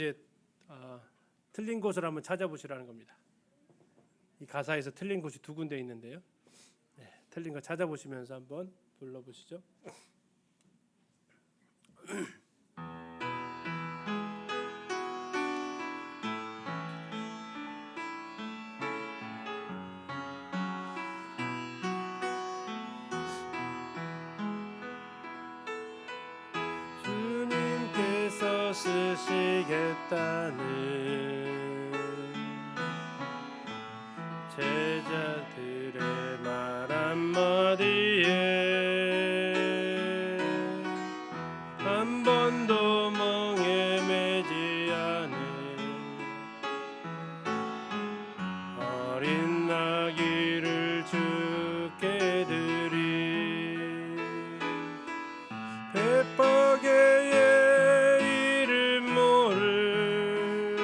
이제 틀린 곳을 한번 찾아보시라는 겁니다. 이 가사에서 틀린 곳이 두 군데 있는데요. 틀린 거 찾아보시면서 한번 불러보시죠. 주님께서 쓰시겠다는 제자들의 말 한마디에 한 번도 멍에 매지 않은 어린 나귀를 주께 드리 베파게의 이름 모를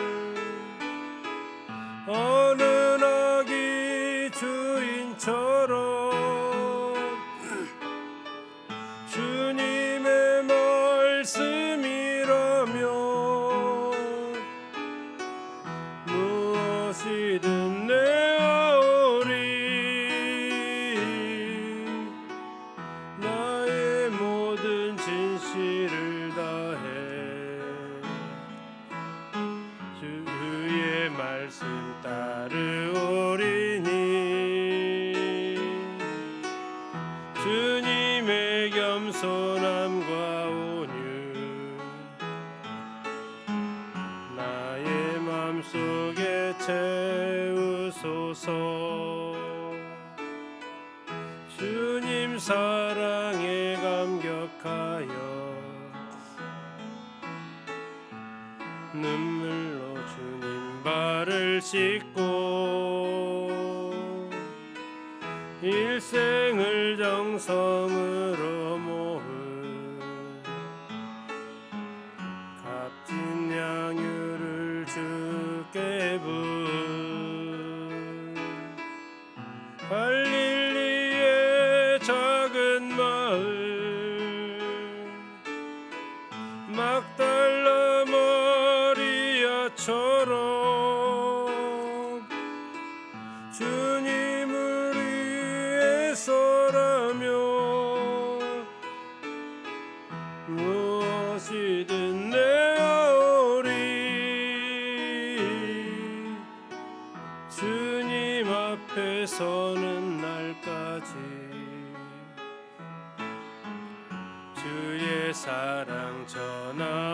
어느 나귀 주인처럼 주님의 말씀이라면 무엇이든 내어오리 나의 모든 진실을 다해 주의 말씀 따르오리니 주님의 겸손함과 온유 나의 마음속에 채우소서 주님 사랑에 감격하여 눈물로 주님 발을 씻고 일생을 정성으로 모은 값진 양유를 주께 부은 갈릴리의 작은 마을 막달라 마리아처럼 주님을 위해서라면 무엇이든 내어오리 주님 앞에 서는 날까지 주의 사랑 전하오리니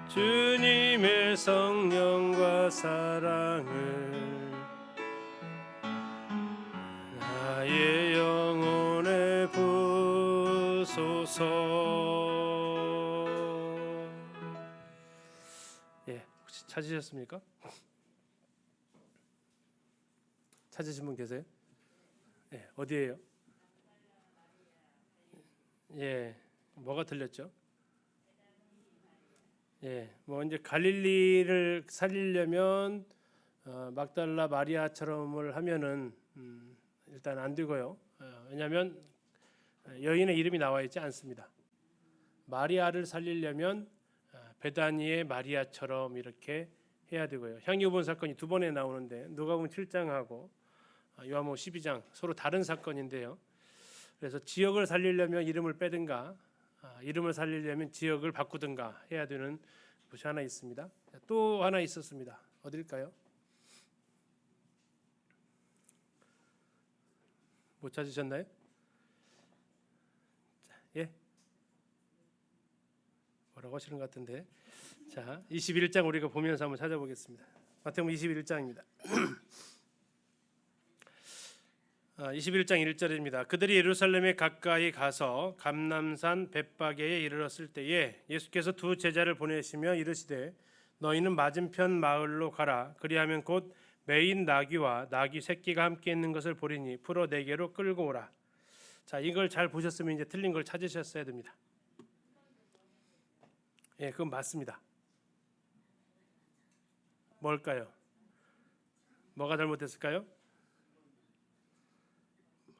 주님의 성령과 사랑을 나의 영혼에 부소서. 혹시 찾으셨습니까? 찾으신 분 계세요? 어디예요? 뭐가 틀렸죠? 뭐 이제 갈릴리를 살리려면 막달라 마리아처럼을 하면은 일단 안 되고요. 왜냐하면 여인의 이름이 나와 있지 않습니다. 마리아를 살리려면 베다니의 마리아처럼 이렇게 해야 되고요. 향유본 사건이 두 번에 나오는데 누가복음 7장하고 요한복음 12장 서로 다른 사건인데요. 그래서 지역을 살리려면 이름을 빼든가 이름을 살리려면 지역을 바꾸든가 해야 되는 것이 하나 있습니다. 또 하나 있었습니다. 어딜까요? 못 찾으셨나요? 뭐라고 하시는 것 같은데. 자, 21장 우리가 보면서 한번 찾아보겠습니다. 마태복음 21장입니다. 21장 1절입니다. 그들이 예루살렘에 가까이 가서 감람산 벳바게에 이르렀을 때에 예수께서 두 제자를 보내시며 이르시되 너희는 맞은편 마을로 가라. 그리하면 곧 매인 나귀와 나귀 새끼가 함께 있는 것을 보리니 풀어 내게로 끌고 오라. 자, 이걸 잘 보셨으면 이제 틀린 걸 찾으셨어야 됩니다. 그건 맞습니다. 뭘까요? 뭐가 잘못됐을까요?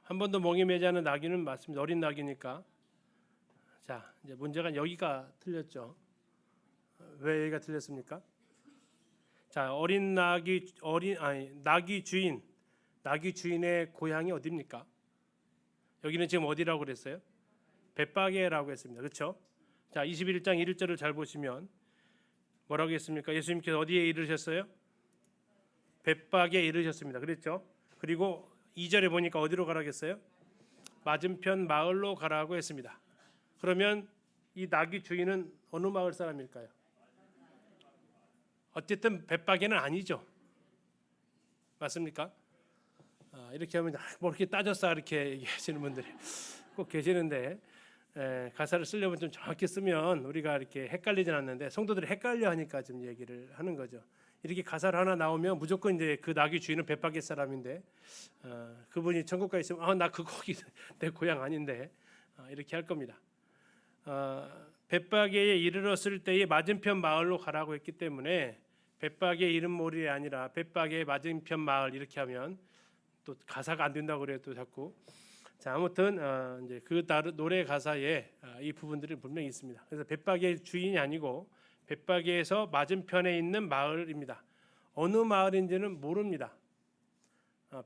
한 번도 멍이 매지 않은 나귀는 맞습니다. 어린 나귀니까. 자, 이제 문제가 여기가 틀렸죠. 왜 여기가 틀렸습니까? 자, 나귀 주인의 고향이 어디입니까? 여기는 지금 어디라고 그랬어요? 벳바게라고 했습니다. 그렇죠? 자, 21장 1절을 잘 보시면 뭐라고 했습니까? 예수님께서 어디에 이르셨어요? 벳바게에 이르셨습니다. 그랬죠? 그리고 2절에 보니까 어디로 가라고 했어요? 맞은편 마을로 가라고 했습니다. 그러면 이 나귀 주인은 어느 마을 사람일까요? 어쨌든 벳바게는 아니죠. 맞습니까? 이렇게 하면 뭐 이렇게 따졌어 이렇게 얘기하시는 분들이 꼭 계시는데, 가사를 쓰려면 좀 정확히 쓰면 우리가 이렇게 헷갈리진 않는데 성도들이 헷갈려 하니까 좀 얘기를 하는 거죠. 이렇게 가사를 하나 나오면 무조건 이제 그 나귀 주인은 벳바게 사람인데, 그분이 천국 가 있으면 나 그 거기 내 고향 아닌데, 이렇게 할 겁니다. 벳바게에 이르렀을 때에 맞은편 마을로 가라고 했기 때문에 벳바게 이름몰이 아니라 벳바게 맞은편 마을 이렇게 하면 또 가사가 안 된다고 그래요. 또 자꾸. 자, 아무튼 이제 그 노래 가사에 이 부분들이 분명히 있습니다. 그래서 벳바게 주인이 아니고 벳바게에서 맞은편에 있는 마을입니다. 어느 마을인지는 모릅니다.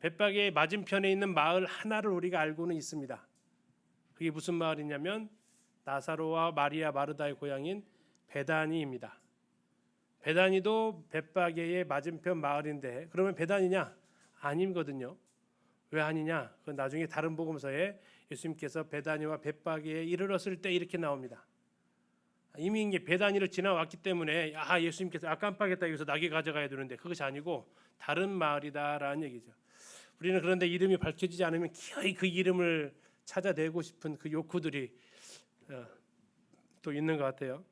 벳바게 맞은편에 있는 마을 하나를 우리가 알고는 있습니다. 그게 무슨 마을이냐면 나사로와 마리아 마르다의 고향인 베다니입니다. 베다니도 벳바게의 맞은편 마을인데, 그러면 베다니냐? 아니거든요. 왜 아니냐? 그 나중에 다른 복음서에 예수님께서 베다니와 벳바게에 이르렀을 때 이렇게 나옵니다. 이미 이제 베다니를 지나왔기 때문에 예수님께서 깜빡했다, 여기서 나귀 가져가야 되는데, 그것이 아니고 다른 마을이다라는 얘기죠. 우리는 그런데 이름이 밝혀지지 않으면 기어이 그 이름을 찾아내고 싶은 그 욕구들이 또 있는 것 같아요.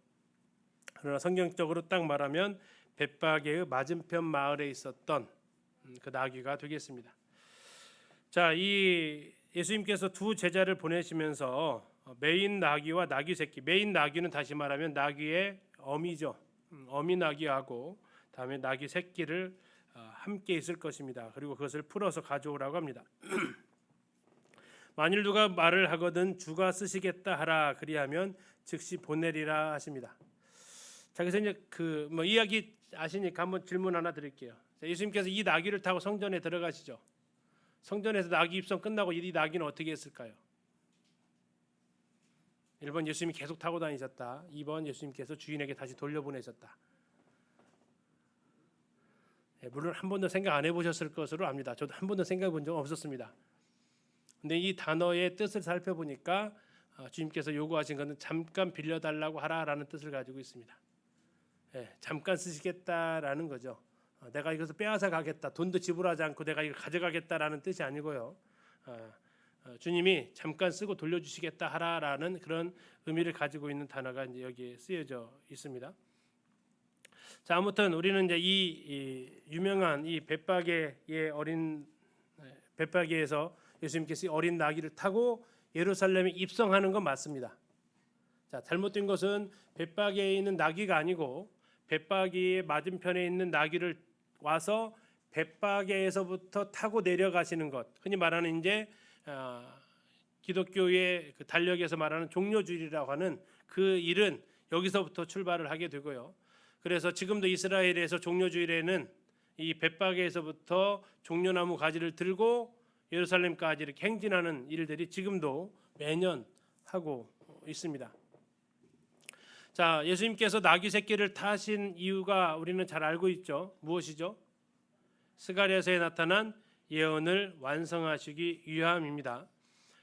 그러나 성경적으로 딱 말하면 벳바게의 맞은편 마을에 있었던 그 나귀가 되겠습니다. 자, 이 예수님께서 두 제자를 보내시면서 메인 나귀와 나귀 새끼, 메인 나귀는 다시 말하면 나귀의 어미죠. 어미 나귀하고 다음에 나귀 새끼를 함께 있을 것입니다. 그리고 그것을 풀어서 가져오라고 합니다. 만일 누가 말을 하거든 주가 쓰시겠다 하라 그리하면 즉시 보내리라 하십니다. 자, 그래서 이제 이야기 아시니까 한번 질문 하나 드릴게요. 자, 예수님께서 이 나귀를 타고 성전에 들어가시죠. 성전에서 나귀 입성 끝나고 이 나귀는 어떻게 했을까요? 1번 예수님이 계속 타고 다니셨다. 2번 예수님께서 주인에게 다시 돌려보내셨다. 물론 한 번도 생각 안 해보셨을 것으로 압니다. 저도 한 번도 생각해 본 적 없었습니다. 근데 이 단어의 뜻을 살펴보니까 주님께서 요구하신 것은 잠깐 빌려달라고 하라라는 뜻을 가지고 있습니다. 잠깐 쓰시겠다라는 거죠. 내가 이것을 빼앗아 가겠다, 돈도 지불하지 않고 내가 이걸 가져가겠다라는 뜻이 아니고요. 주님이 잠깐 쓰고 돌려주시겠다 하라라는 그런 의미를 가지고 있는 단어가 이제 여기에 쓰여져 있습니다. 자, 아무튼 우리는 이제 이 유명한 이 벳바게에서 예수님께서 어린 나귀를 타고 예루살렘에 입성하는 건 맞습니다. 자, 잘못된 것은 벳바게에 있는 나귀가 아니고 벳바게의 맞은편에 있는 나귀를 와서 벳바게에서부터 타고 내려가시는 것, 흔히 말하는 이제 기독교의 그 달력에서 말하는 종려주일이라고 하는 그 일은 여기서부터 출발을 하게 되고요. 그래서 지금도 이스라엘에서 종려주일에는 이 벳바게에서부터 종려나무 가지를 들고 예루살렘까지 이렇게 행진하는 일들이 지금도 매년 하고 있습니다. 자, 예수님께서 나귀 새끼를 타신 이유가 우리는 잘 알고 있죠. 무엇이죠? 스가랴서에 나타난 예언을 완성하시기 위함입니다.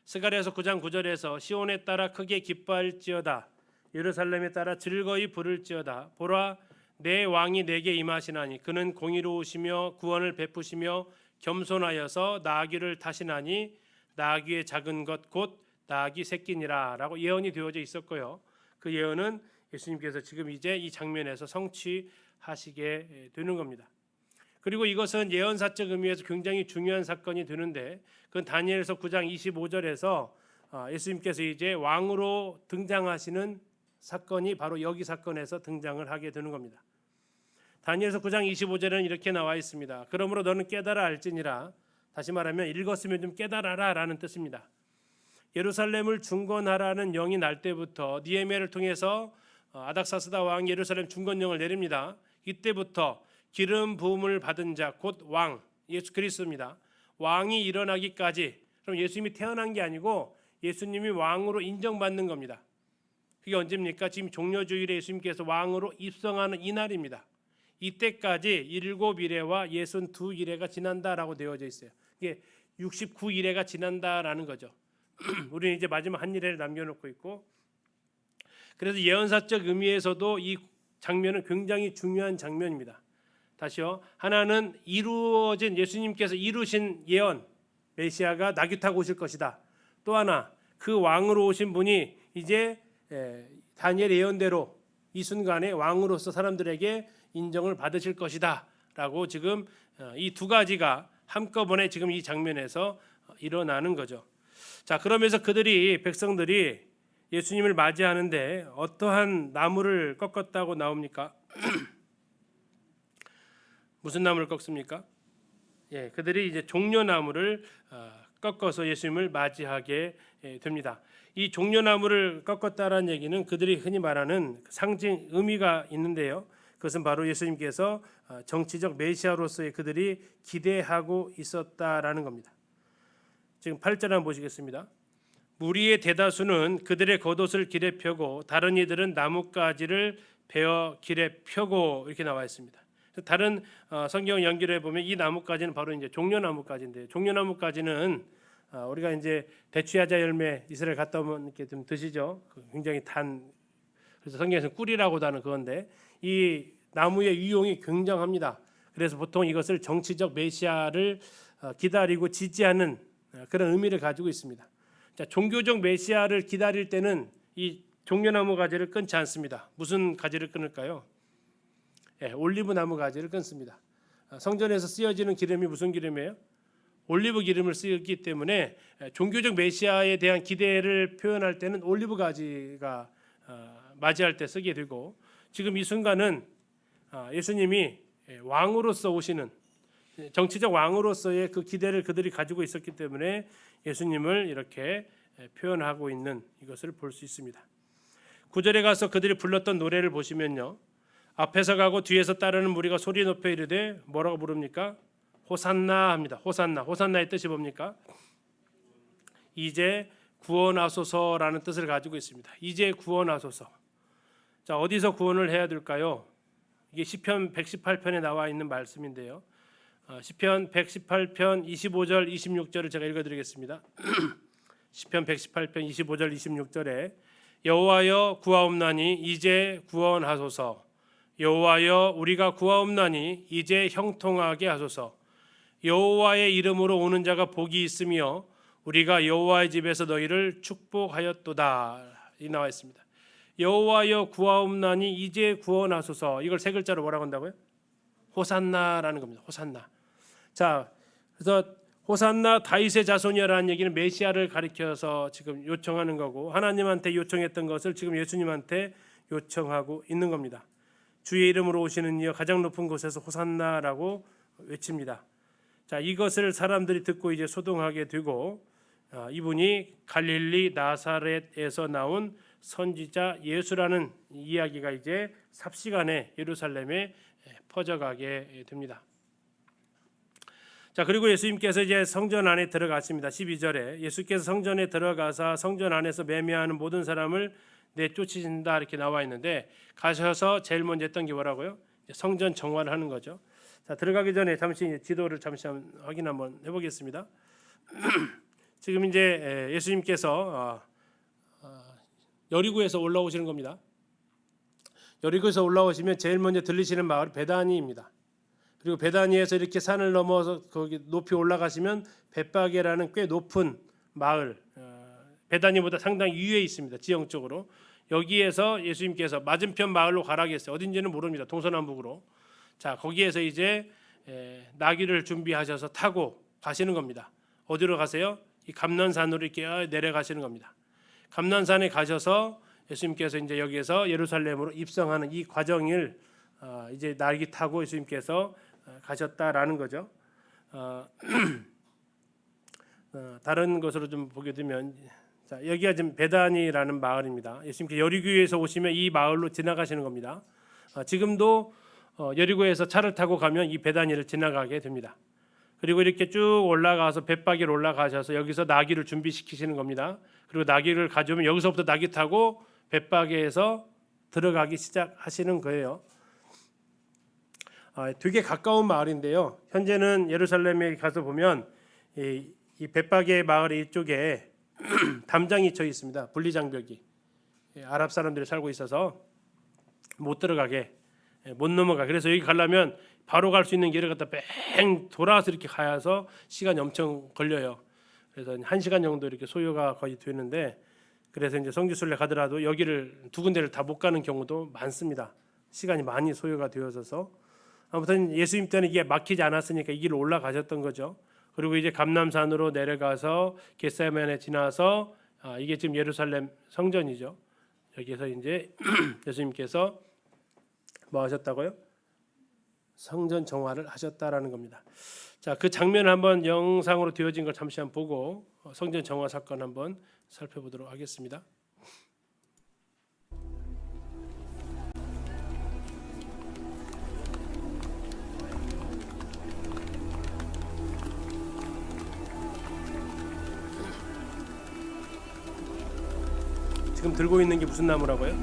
스가랴서 9장 9절에서 시온에 따라 크게 기뻐할지어다, 예루살렘에 따라 즐거이 부를지어다. 보라, 내 왕이 내게 임하시나니 그는 공의로우시며 구원을 베푸시며 겸손하여서 나귀를 타시나니 나귀의 작은 것 곧 나귀 새끼니라 라고 예언이 되어져 있었고요. 그 예언은 예수님께서 지금 이제 이 장면에서 성취하시게 되는 겁니다. 그리고 이것은 예언사적 의미에서 굉장히 중요한 사건이 되는데, 그건 다니엘서 9장 25절에서 예수님께서 이제 왕으로 등장하시는 사건이 바로 여기 사건에서 등장을 하게 되는 겁니다. 다니엘서 9장 25절에는 이렇게 나와 있습니다. 그러므로 너는 깨달아 알지니라. 다시 말하면 읽었으면 좀 깨달아라 라는 뜻입니다. 예루살렘을 중건하라는 영이 날 때부터 느헤미야를 통해서 아닥사스다 왕 예루살렘 중건령을 내립니다. 이때부터 기름 부음을 받은 자 곧 왕 예수 그리스도입니다. 왕이 일어나기까지, 그럼 예수님이 태어난 게 아니고 예수님이 왕으로 인정받는 겁니다. 그게 언제입니까? 지금 종려주일에 예수님께서 왕으로 입성하는 이날입니다. 이때까지 7일에와 62일에가 지난다라고 되어져 있어요. 이게 69일에가 지난다라는 거죠. 우리는 이제 마지막 한 일회를 남겨놓고 있고, 그래서 예언사적 의미에서도 이 장면은 굉장히 중요한 장면입니다. 다시요. 하나는 이루어진, 예수님께서 이루신 예언, 메시아가 나귀 타고 오실 것이다. 또 하나, 그 왕으로 오신 분이 이제 다니엘 예언대로 이 순간에 왕으로서 사람들에게 인정을 받으실 것이다 라고 지금 이 두 가지가 한꺼번에 지금 이 장면에서 일어나는 거죠. 자, 그러면서 백성들이 예수님을 맞이하는데 어떠한 나무를 꺾었다고 나옵니까? 무슨 나무를 꺾습니까? 예, 그들이 이제 종려나무를 꺾어서 예수님을 맞이하게 됩니다. 이 종려나무를 꺾었다라는 얘기는 그들이 흔히 말하는 상징 의미가 있는데요. 그것은 바로 예수님께서 정치적 메시아로서의 그들이 기대하고 있었다라는 겁니다. 지금 8절 한번 보시겠습니다. 무리의 대다수는 그들의 겉옷을 길에 펴고 다른 이들은 나뭇가지를 베어 길에 펴고 이렇게 나와 있습니다. 다른 성경 연결해 보면 이 나뭇가지는 바로 이제 종려나뭇가지인데요. 종려나뭇가지는 우리가 이제 대추야자 열매 이스라엘 갔다 오면 이렇게 좀 드시죠. 굉장히 그래서 성경에서 꿀이라고도 하는 그건데 이 나무의 유용이 굉장합니다. 그래서 보통 이것을 정치적 메시아를 기다리고 지지하는 그런 의미를 가지고 있습니다. 자, 종교적 메시아를 기다릴 때는 이 종려나무 가지를 끊지 않습니다. 무슨 가지를 끊을까요? 예, 올리브 나무 가지를 끊습니다. 성전에서 쓰여지는 기름이 무슨 기름이에요? 올리브 기름을 쓰기 때문에 종교적 메시아에 대한 기대를 표현할 때는 올리브 가지가 맞이할 때 쓰게 되고, 지금 이 순간은 예수님이 왕으로서 오시는 정치적 왕으로서의 그 기대를 그들이 가지고 있었기 때문에 예수님을 이렇게 표현하고 있는 이것을 볼 수 있습니다. 9절에 가서 그들이 불렀던 노래를 보시면요, 앞에서 가고 뒤에서 따르는 무리가 소리 높여 이르되 뭐라고 부릅니까? 호산나 합니다. 호산나. 호산나의 뜻이 뭡니까? 이제 구원하소서라는 뜻을 가지고 있습니다. 이제 구원하소서. 자, 어디서 구원을 해야 될까요? 이게 시편 118편에 나와 있는 말씀인데요. 시편 118편 25절 26절을 제가 읽어드리겠습니다. 시편 118편 25절 26절에 여호와여 구하옵나니 이제 구원하소서. 여호와여 우리가 구하옵나니 이제 형통하게 하소서. 여호와의 이름으로 오는 자가 복이 있으며 우리가 여호와의 집에서 너희를 축복하였도다. 이 나와 있습니다. 여호와여 구하옵나니 이제 구원하소서. 이걸 세 글자로 뭐라고 한다고요? 호산나라는 겁니다. 호산나. 자, 그래서 호산나 다윗의 자손이라는 얘기는 메시아를 가리켜서 지금 요청하는 거고, 하나님한테 요청했던 것을 지금 예수님한테 요청하고 있는 겁니다. 주의 이름으로 오시는 이여 가장 높은 곳에서 호산나라고 외칩니다. 자, 이것을 사람들이 듣고 이제 소동하게 되고, 이분이 갈릴리 나사렛에서 나온 선지자 예수라는 이야기가 이제 삽시간에 예루살렘에 퍼져가게 됩니다. 자, 그리고 예수님께서 이제 성전 안에 들어가십니다. 12절에 예수께서 성전에 들어가사 성전 안에서 매매하는 모든 사람을 내쫓으신다 이렇게 나와 있는데, 가셔서 제일 먼저 했던 게 뭐라고요? 성전 정화를 하는 거죠. 자, 들어가기 전에 잠시 지도를 잠시 확인 한번 해보겠습니다. 지금 이제 예수님께서 여리고에서 올라오시는 겁니다. 여리고에서 올라오시면 제일 먼저 들리시는 마을이 베다니입니다. 그리고 베다니에서 이렇게 산을 넘어서 거기 높이 올라가시면 벳바게라는 꽤 높은 마을, 베다니보다 상당히 위에 있습니다. 지형적으로. 여기에서 예수님께서 맞은편 마을로 가라 했어요. 어딘지는 모릅니다. 동서남북으로. 자, 거기에서 이제 나귀를 준비하셔서 타고 가시는 겁니다. 어디로 가세요? 이 감난산으로 이렇게 내려가시는 겁니다. 감난산에 가셔서 예수님께서 이제 여기에서 예루살렘으로 입성하는 이 과정을 이제 나귀 타고 예수님께서 가셨다라는 거죠. 다른 것으로 좀 보게 되면 자, 여기가 지금 베다니라는 마을입니다. 예수님께서 여리고에서 오시면 이 마을로 지나가시는 겁니다. 지금도 여리고에서 차를 타고 가면 이 베다니를 지나가게 됩니다. 그리고 이렇게 쭉 올라가서 벳바기로 올라가셔서 여기서 나귀를 준비시키시는 겁니다. 그리고 나귀를 가져오면 여기서부터 나귀 타고 벳바기에서 들어가기 시작하시는 거예요. 되게 가까운 마을인데요. 현재는 예루살렘에 가서 보면 이 벳바게 마을의 이쪽에 담장이 쳐 있습니다. 분리장벽이. 아랍 사람들이 살고 있어서 못 들어가게, 못 넘어가. 그래서 여기 가려면 바로 갈 수 있는 길을 갖다 뺑 돌아서 이렇게 가서 시간이 엄청 걸려요. 그래서 1시간 정도 이렇게 소요가 거의 되는데, 그래서 이제 성지순례 가더라도 여기를 두 군데를 다 못 가는 경우도 많습니다. 시간이 많이 소요가 되어서. 아무튼 예수님 때는 이게 막히지 않았으니까 이 길을 올라가셨던 거죠. 그리고 이제 감람산으로 내려가서 겟세마네 지나서 이게 지금 예루살렘 성전이죠. 여기서 이제 예수님께서 뭐 하셨다고요? 성전 정화를 하셨다라는 겁니다. 자, 그 장면을 한번 영상으로 되어진 걸 잠시 한번 보고 성전 정화 사건 한번 살펴보도록 하겠습니다. 지금 들고 있는 게 무슨 나무라고요?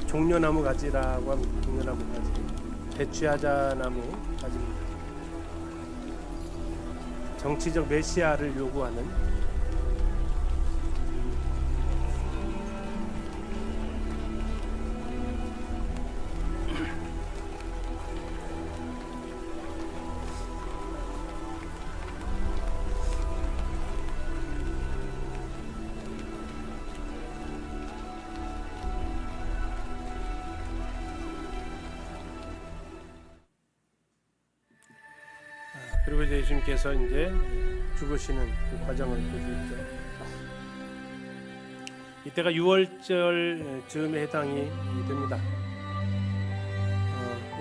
종려나무 가지라고 합니다. 종려나무 가지, 대추야자 나무 가지입니다. 정치적 메시아를 요구하는 그리고 이제 예수님께서 이제 죽으시는 그 과정을 보시죠. 이때가 6월절 즈음에 해당이 됩니다.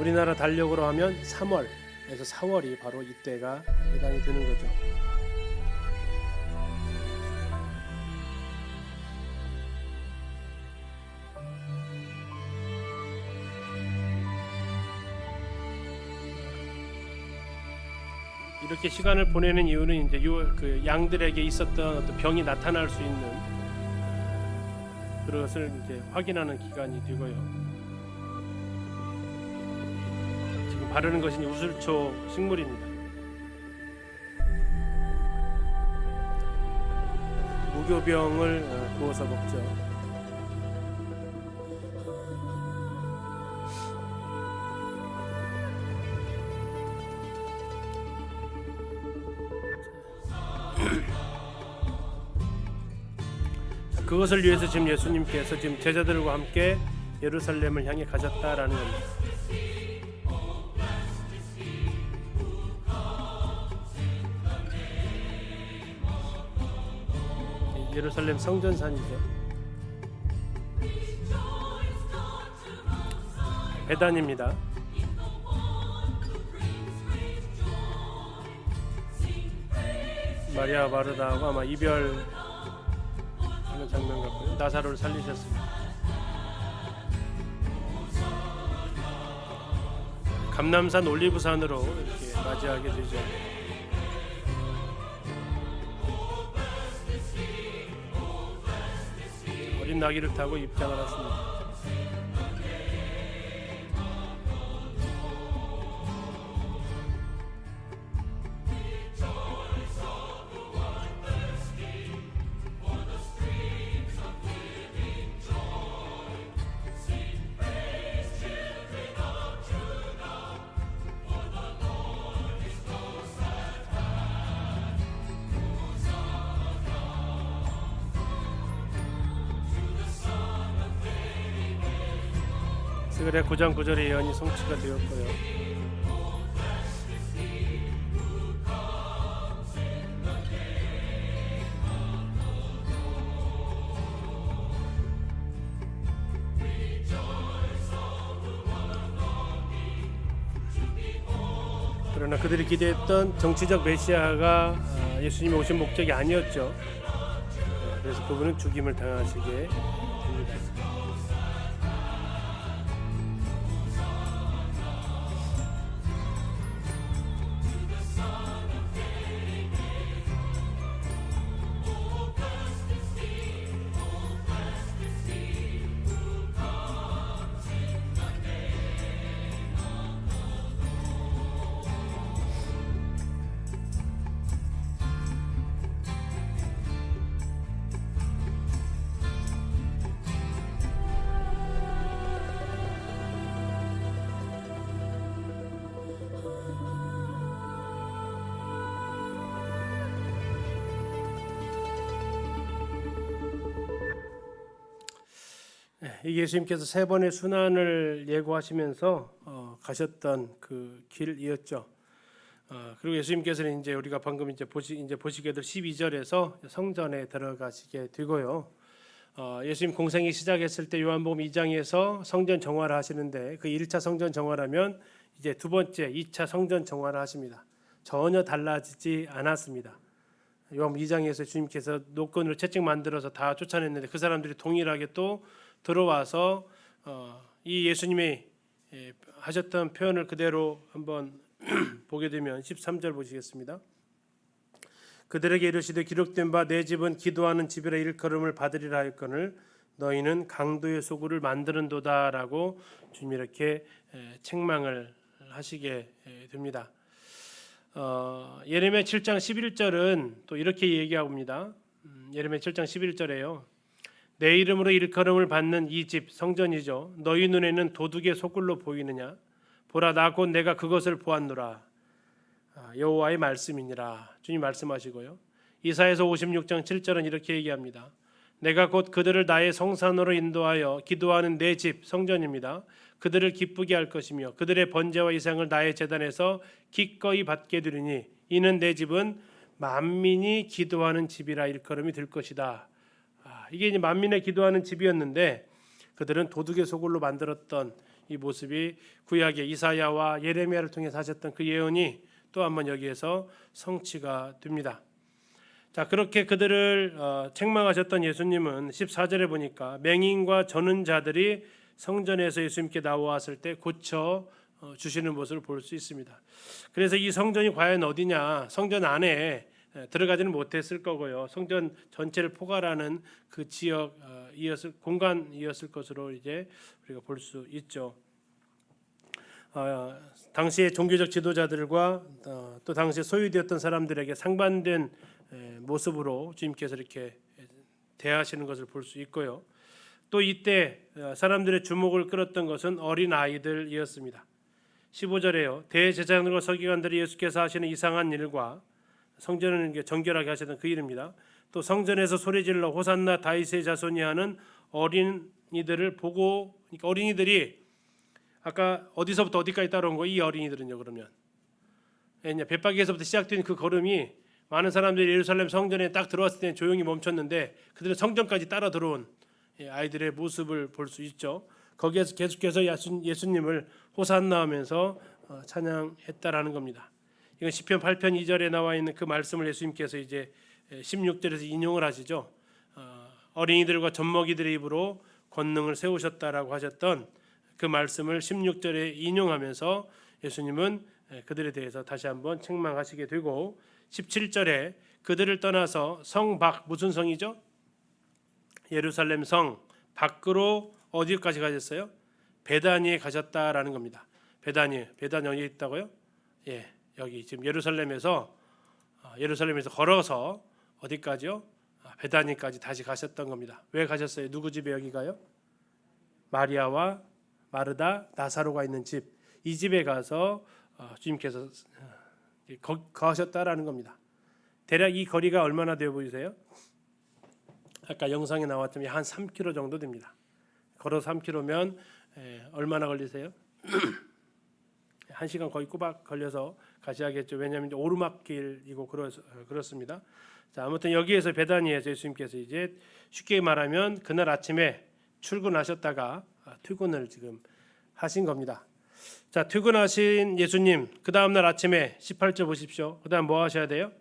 우리나라 달력으로 하면 3월에서 4월이 바로 이때가 해당이 되는 거죠. 이렇게 시간을 보내는 이유는 이제 그 양들에게 있었던 어떤 병이 나타날 수 있는 그것을 이제 확인하는 기간이 되고요. 지금 바르는 것이 우슬초 식물입니다. 무교병을 구워서 먹죠. 그것을 위해서 지금 예수님께서 지금 제자들과 함께 예루살렘을 향해 가셨다라는 겁니다. 예루살렘 성전산이죠. 베단입니다. 마리아 마르다하고 아마 이별하는 장면 같고요. 나사로를 살리셨습니다. 감람산 올리브산으로 이렇게 맞이하게 되죠. 어린 나귀를 타고 입장을 했습니다. 그래 9장 9절의 예언이 성취가 되었고요. 그러나 그들이 기대했던 정치적 메시아가 예수님이 오신 목적이 아니었죠. 그래서 그분은 죽임을 당하시게 됩니다. 이 예수님께서 세 번의 순환을 예고하시면서 가셨던 그 길이었죠. 그리고 예수님께서는 이제 우리가 방금 이제 보시게 될 12절에서 성전에 들어가시게 되고요. 예수님 공생이 시작했을 때 요한복음 2장에서 성전 정화를 하시는데 그 1차 성전 정화라면 이제 두 번째 2차 성전 정화를 하십니다. 전혀 달라지지 않았습니다. 요한복음 2장에서 주님께서 노건으로 채찍 만들어서 다 쫓아냈는데 그 사람들이 동일하게 또 들어와서 이 예수님이 하셨던 표현을 그대로 한번 보게 되면 13절 보시겠습니다. 그들에게 이르시되 기록된 바 내 집은 기도하는 집이라 일컬음을 받으리라 하였거늘 너희는 강도의 소굴을 만드는도다라고 주님이 이렇게 책망을 하시게 됩니다. 예레미야 7장 11절은 또 이렇게 얘기합니다. 예레미야 7장 11절에요. 내 이름으로 일컬음을 받는 이 집 성전이죠. 너희 눈에는 도둑의 소굴로 보이느냐? 보라 나 곧 내가 그것을 보았노라. 여호와의 말씀이니라. 주님 말씀하시고요. 이사야서 56장 7절은 이렇게 얘기합니다. 내가 곧 그들을 나의 성산으로 인도하여 기도하는 내 집 성전입니다. 그들을 기쁘게 할 것이며 그들의 번제와 이상을 나의 제단에서 기꺼이 받게 되리니 이는 내 집은 만민이 기도하는 집이라 일컬음이 될 것이다. 이게 이제 만민의 기도하는 집이었는데 그들은 도둑의 소굴로 만들었던 이 모습이 구약의 이사야와 예레미야를 통해서 하셨던 그 예언이 또 한번 여기에서 성취가 됩니다. 자, 그렇게 그들을 책망하셨던 예수님은 14절에 보니까 맹인과 저는 자들이 성전에서 예수님께 나왔을 때 고쳐 주시는 모습을 볼 수 있습니다. 그래서 이 성전이 과연 어디냐? 성전 안에 들어가지는 못했을 거고요. 성전 전체를 포괄하는 그 지역이었을 공간이었을 것으로 이제 우리가 볼 수 있죠. 당시의 종교적 지도자들과 또 당시에 소유되었던 사람들에게 상반된 모습으로 주님께서 이렇게 대하시는 것을 볼 수 있고요. 또 이때 사람들의 주목을 끌었던 것은 어린 아이들이었습니다. 15절에요. 대제사장들과 서기관들이 예수께서 하시는 이상한 일과 성전을 정결하게 하시던 그 일입니다. 또 성전에서 소리질러 호산나 다윗의 자손이 하는 어린이들을 보고, 그러니까 어린이들이 아까 어디서부터 어디까지 따라온 거? 이 어린이들은요. 그러면 벳바기에서부터 시작된 그 걸음이 많은 사람들이 예루살렘 성전에 딱 들어왔을 때는 조용히 멈췄는데 그들은 성전까지 따라 들어온 아이들의 모습을 볼 수 있죠. 거기에서 계속해서 예수님을 호산나 하면서 찬양했다라는 겁니다. 이건 시편 8편 2절에 나와 있는 그 말씀을 예수님께서 이제 16절에서 인용을 하시죠. 어린이들과 젖먹이들의 입으로 권능을 세우셨다라고 하셨던 그 말씀을 16절에 인용하면서 예수님은 그들에 대해서 다시 한번 책망하시게 되고 17절에 그들을 떠나서 성 밖, 무슨 성이죠? 예루살렘 성 밖으로 어디까지 가셨어요? 베다니에 가셨다라는 겁니다. 베다니 어디에 있다고요? 예, 여기 지금 예루살렘에서 걸어서 어디까지요? 베다니까지 다시 가셨던 겁니다. 왜 가셨어요? 누구 집에 여기가요? 마리아와 마르다, 나사로가 있는 집. 이 집에 가서 주님께서 거하셨다라는 겁니다. 대략 이 거리가 얼마나 되어 보이세요? 아까 영상에 나왔던 한 3km 정도 됩니다. 걸어서 3km면 얼마나 걸리세요? 1시간 거의 꼬박 걸려서 가셔야겠죠. 왜냐하면 오르막길이고 그렇습니다. 자, 아무튼 여기에서 베다니에서 예수님께서 이제 쉽게 말하면 그날 아침에 출근하셨다가 퇴근을 지금 하신 겁니다. 자, 퇴근하신 예수님, 그 다음 날 아침에 18절 보십시오. 그 다음 뭐 하셔야 돼요?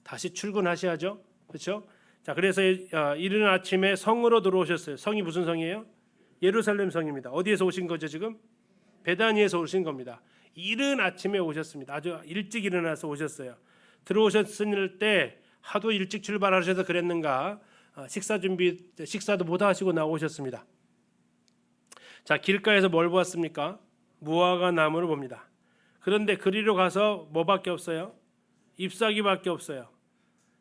다시 출근하셔야죠. 그렇죠? 자, 자, 그래서 이른 아침에 성으로 들어오셨어요. 성이 무슨 성이에요? 예루살렘 성입니다. 어디에서 오신 거죠 지금? 베다니에서 오신 겁니다. 이른 아침에 오셨습니다. 아주 일찍 일어나서 오셨어요. 들어오셨을 때 하도 일찍 출발하셔서 그랬는가 식사도 못 하시고 나오셨습니다. 자, 길가에서 뭘 보았습니까? 무화과 나무를 봅니다. 그런데 그리로 가서 뭐밖에 없어요? 잎사귀밖에 없어요.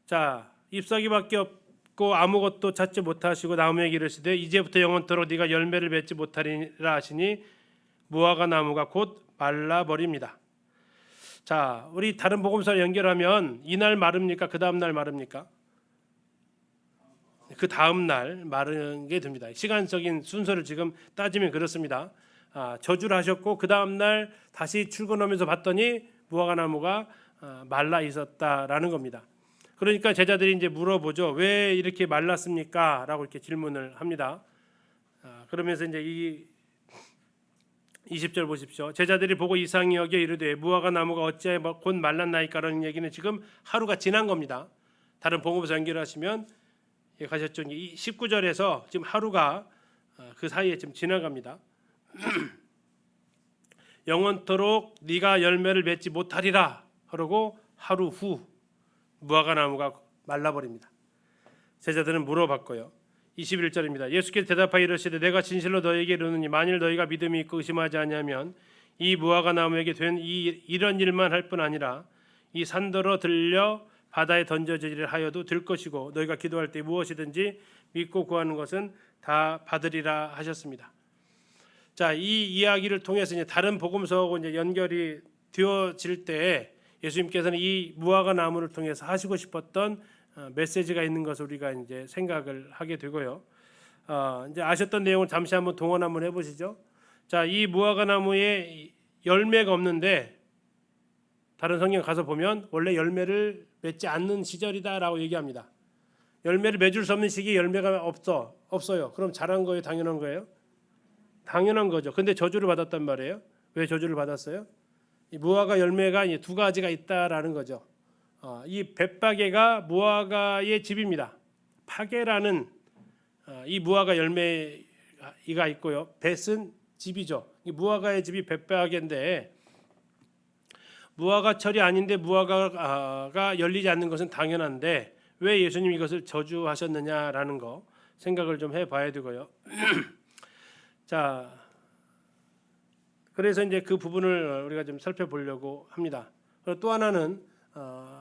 자, 잎사귀밖에 없고 아무것도 찾지 못하시고 나무에게 이르시되 이제부터 영원토록 네가 열매를 맺지 못하리라 하시니 무화과 나무가 곧 말라버립니다. 자, 우리 다른 복음서를 연결하면 이날 마릅니까? 그 다음 날 마릅니까? 그 다음 날 마르게 됩니다. 시간적인 순서를 지금 따지면 그렇습니다. 저주를 하셨고 그 다음 날 다시 출근하면서 봤더니 무화과 나무가 말라 있었다라는 겁니다. 그러니까 제자들이 이제 물어보죠. 왜 이렇게 말랐습니까? 라고 이렇게 질문을 합니다. 그러면서 이제 이 20절 보십시오. 제자들이 보고 이상히 여겨 이르되 무화과 나무가 어찌하여 곧 말랐나이까라는 얘기는 지금 하루가 지난 겁니다. 다른 복음서 연결하시면 가셨죠. 이 19절에서 지금 하루가 그 사이에 지금 지나갑니다. 영원토록 네가 열매를 맺지 못하리라 그러고 하루 후 무화과 나무가 말라버립니다. 제자들은 물어봤고요. 21절입니다. 예수께서 대답하여 이르시되 내가 진실로 너희에게 이르노니 만일 너희가 믿음이 있고 의심하지 아니하면 이 무화과 나무에게 된 이런 일만 할 뿐 아니라 이 산더러 들려 바다에 던져지리라 하여도 될 것이고 너희가 기도할 때 무엇이든지 믿고 구하는 것은 다 받으리라 하셨습니다. 자, 이 이야기를 통해서 이제 다른 복음서하고 이제 연결이 되어질 때 예수님께서는 이 무화과 나무를 통해서 하시고 싶었던 메시지가 있는 것을 우리가 이제 생각을 하게 되고요. 이제 아셨던 내용을 잠시 한번 동원 한번 해보시죠. 자, 이 무화과 나무에 열매가 없는데 다른 성경 가서 보면 원래 열매를 맺지 않는 시절이다라고 얘기합니다. 열매를 맺을 수 없는 시기에 열매가 없어요. 그럼 잘한 거예요? 당연한 거예요? 당연한 거죠. 근데 저주를 받았단 말이에요. 왜 저주를 받았어요? 이 무화과 열매가 두 가지가 있다라는 거죠. 이 벳바게가 무화과의 집입니다. 파게라는 이 무화과 열매가 있고요. 벳은 집이죠. 이 무화과의 집이 벳바게인데 무화과철이 아닌데 무화과가 열리지 않는 것은 당연한데 왜 예수님 이것을 저주하셨느냐라는 거 생각을 좀 해봐야 되고요. 자, 그래서 이제 그 부분을 우리가 좀 살펴보려고 합니다. 그리고 또 하나는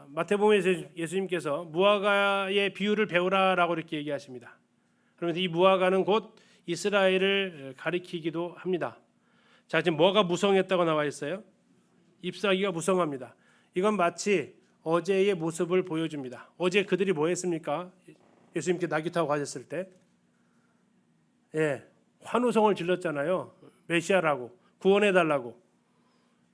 마태복음에서 예수님께서 무화과의 비유를 배우라라고 이렇게 얘기하십니다. 그러면서 이 무화과는 곧 이스라엘을 가리키기도 합니다. 자, 지금 뭐가 무성했다고 나와 있어요? 잎사귀가 무성합니다. 이건 마치 어제의 모습을 보여줍니다. 어제 그들이 뭐 했습니까? 예수님께 나귀 타고 가셨을 때 환호성을 질렀잖아요. 메시아라고 구원해달라고.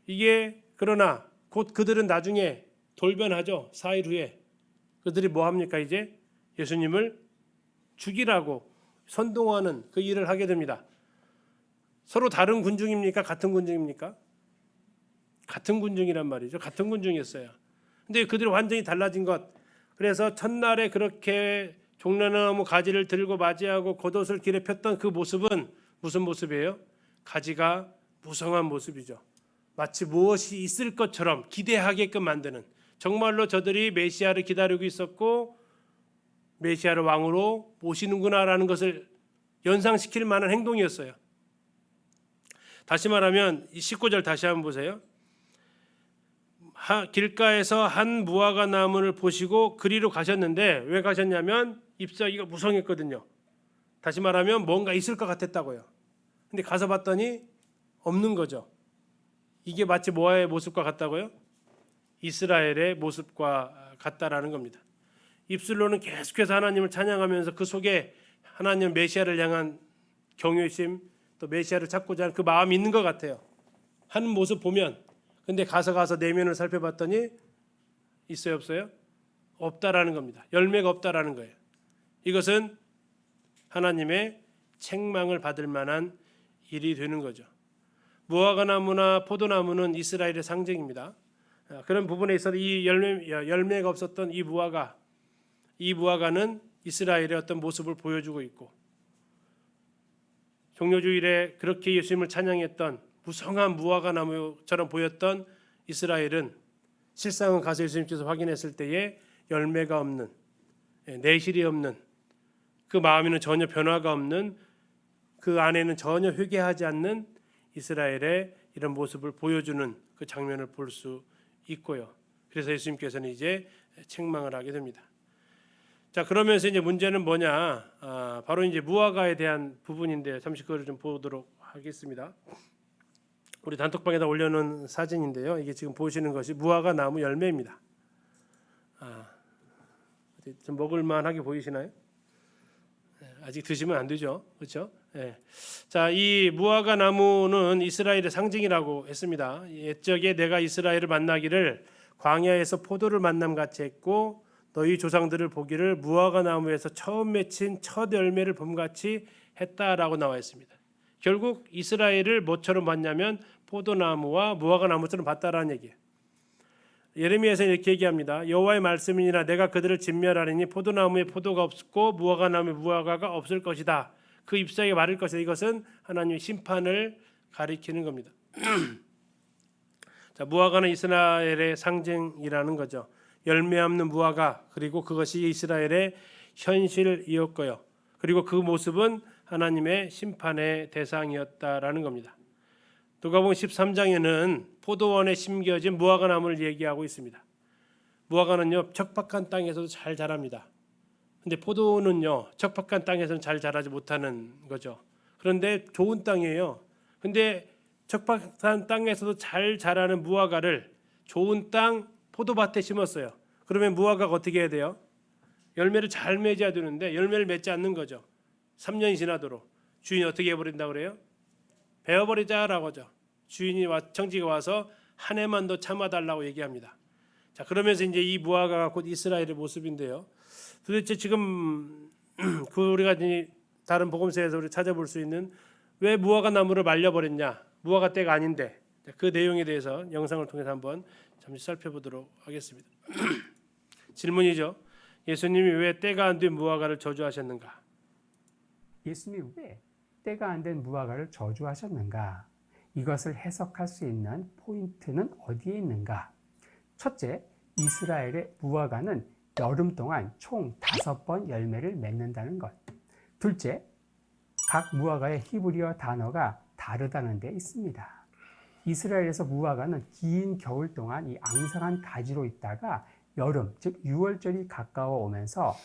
이게 그러나 곧 그들은 나중에 돌변하죠. 4일 후에 그들이 뭐 합니까? 이제 예수님을 죽이라고 선동하는 그 일을 하게 됩니다. 서로 다른 군중입니까? 같은 군중입니까? 같은 군중이란 말이죠. 같은 군중이었어요. 근데 그들이 완전히 달라진 것. 그래서 첫날에 그렇게 종려나무 가지를 들고 맞이하고 겉옷을 길에 폈던 그 모습은 무슨 모습이에요? 가지가 무성한 모습이죠. 마치 무엇이 있을 것처럼 기대하게끔 만드는, 정말로 저들이 메시아를 기다리고 있었고 메시아를 왕으로 모시는구나라는 것을 연상시킬 만한 행동이었어요. 다시 말하면 이 19절 다시 한번 보세요. 길가에서 한 무화과 나무를 보시고 그리로 가셨는데 왜 가셨냐면 잎사귀가 무성했거든요. 다시 말하면 뭔가 있을 것 같았다고요. 근데 가서 봤더니 없는 거죠. 이게 마치 뭐의 모습과 같다고요? 이스라엘의 모습과 같다라는 겁니다. 입술로는 계속해서 하나님을 찬양하면서 그 속에 하나님 메시아를 향한 경외심, 또 메시아를 찾고자 하는 그 마음이 있는 것 같아요. 하는 모습 보면. 근데 가서 내면을 살펴봤더니 있어요, 없어요? 없다라는 겁니다. 열매가 없다라는 거예요. 이것은 하나님의 책망을 받을 만한 일이 되는 거죠. 무화과 나무나 포도나무는 이스라엘의 상징입니다. 그런 부분에 있어서 이 열매가 없었던 이 무화과는 이스라엘의 어떤 모습을 보여주고 있고, 종려주일에 그렇게 예수님을 찬양했던 무성한 무화과 나무처럼 보였던 이스라엘은 실상은 가서 예수님께서 확인했을 때에 열매가 없는, 내실이 없는, 그 마음에는 전혀 변화가 없는, 그 안에는 전혀 회개하지 않는 이스라엘의 이런 모습을 보여주는 그 장면을 볼 수 있고요. 그래서 예수님께서는 이제 책망을 하게 됩니다. 자, 그러면서 이제 문제는 뭐냐? 바로 이제 무화과에 대한 부분인데요. 잠시 그거를 좀 보도록 하겠습니다. 우리 단톡방에다 올려놓은 사진인데요. 이게 지금 보시는 것이 무화과 나무 열매입니다. 좀 먹을만하게 보이시나요? 아직 드시면 안 되죠, 그렇죠? 네. 자, 이 무화과 나무는 이스라엘의 상징이라고 했습니다. 옛적에 내가 이스라엘을 만나기를 광야에서 포도를 만남 같이 했고 너희 조상들을 보기를 무화과 나무에서 처음 맺힌 첫 열매를 봄같이 했다라고 나와 있습니다. 결국 이스라엘을 뭐처럼 봤냐면 포도나무와 무화과 나무처럼 봤다라는 얘기예요. 예레미야에서 이렇게 얘기합니다. 여호와의 말씀이니라 내가 그들을 진멸하리니 포도나무에 포도가 없고 무화과 나무에 무화과가 없을 것이다. 그 잎사귀에 마를 것이다. 이것은 하나님의 심판을 가리키는 겁니다. 자, 무화과는 이스라엘의 상징이라는 거죠. 열매 없는 무화과, 그리고 그것이 이스라엘의 현실이었고요. 그리고 그 모습은 하나님의 심판의 대상이었다라는 겁니다. 누가복음 13장에는 포도원에 심겨진 무화과 나무를 얘기하고 있습니다. 무화과는요 척박한 땅에서도 잘 자랍니다. 근데 포도는요 척박한 땅에서는 잘 자라지 못하는 거죠. 그런데 좋은 땅이에요. 근데 척박한 땅에서도 잘 자라는 무화과를 좋은 땅 포도밭에 심었어요. 그러면 무화과가 어떻게 해야 돼요? 열매를 잘 맺어야 되는데 열매를 맺지 않는 거죠. 3년이 지나도록 주인이 어떻게 해버린다고 그래요? 베어버리자라고 하죠. 주인이 청지가 와서 한 해만 더 참아달라고 얘기합니다. 자, 그러면서 이제 이 무화과가 곧 이스라엘의 모습인데요. 도대체 지금 우리가 다른 복음서에서 우리 찾아볼 수 있는 왜 무화과 나무를 말려버렸냐? 무화과 때가 아닌데 그 내용에 대해서 영상을 통해서 한번 잠시 살펴보도록 하겠습니다. 질문이죠. 예수님이 왜 때가 안 된 무화과를 저주하셨는가? 예수님이 왜 때가 안 된 무화과를 저주하셨는가? 이것을 해석할 수 있는 포인트는 어디에 있는가? 첫째, 이스라엘의 무화과는 여름 동안 총 5번 열매를 맺는다는 것. 둘째, 각 무화과의 히브리어 단어가 다르다는 데 있습니다. 이스라엘에서 무화과는 긴 겨울 동안 이 앙상한 가지로 있다가 여름, 즉 6월절이 가까워 오면서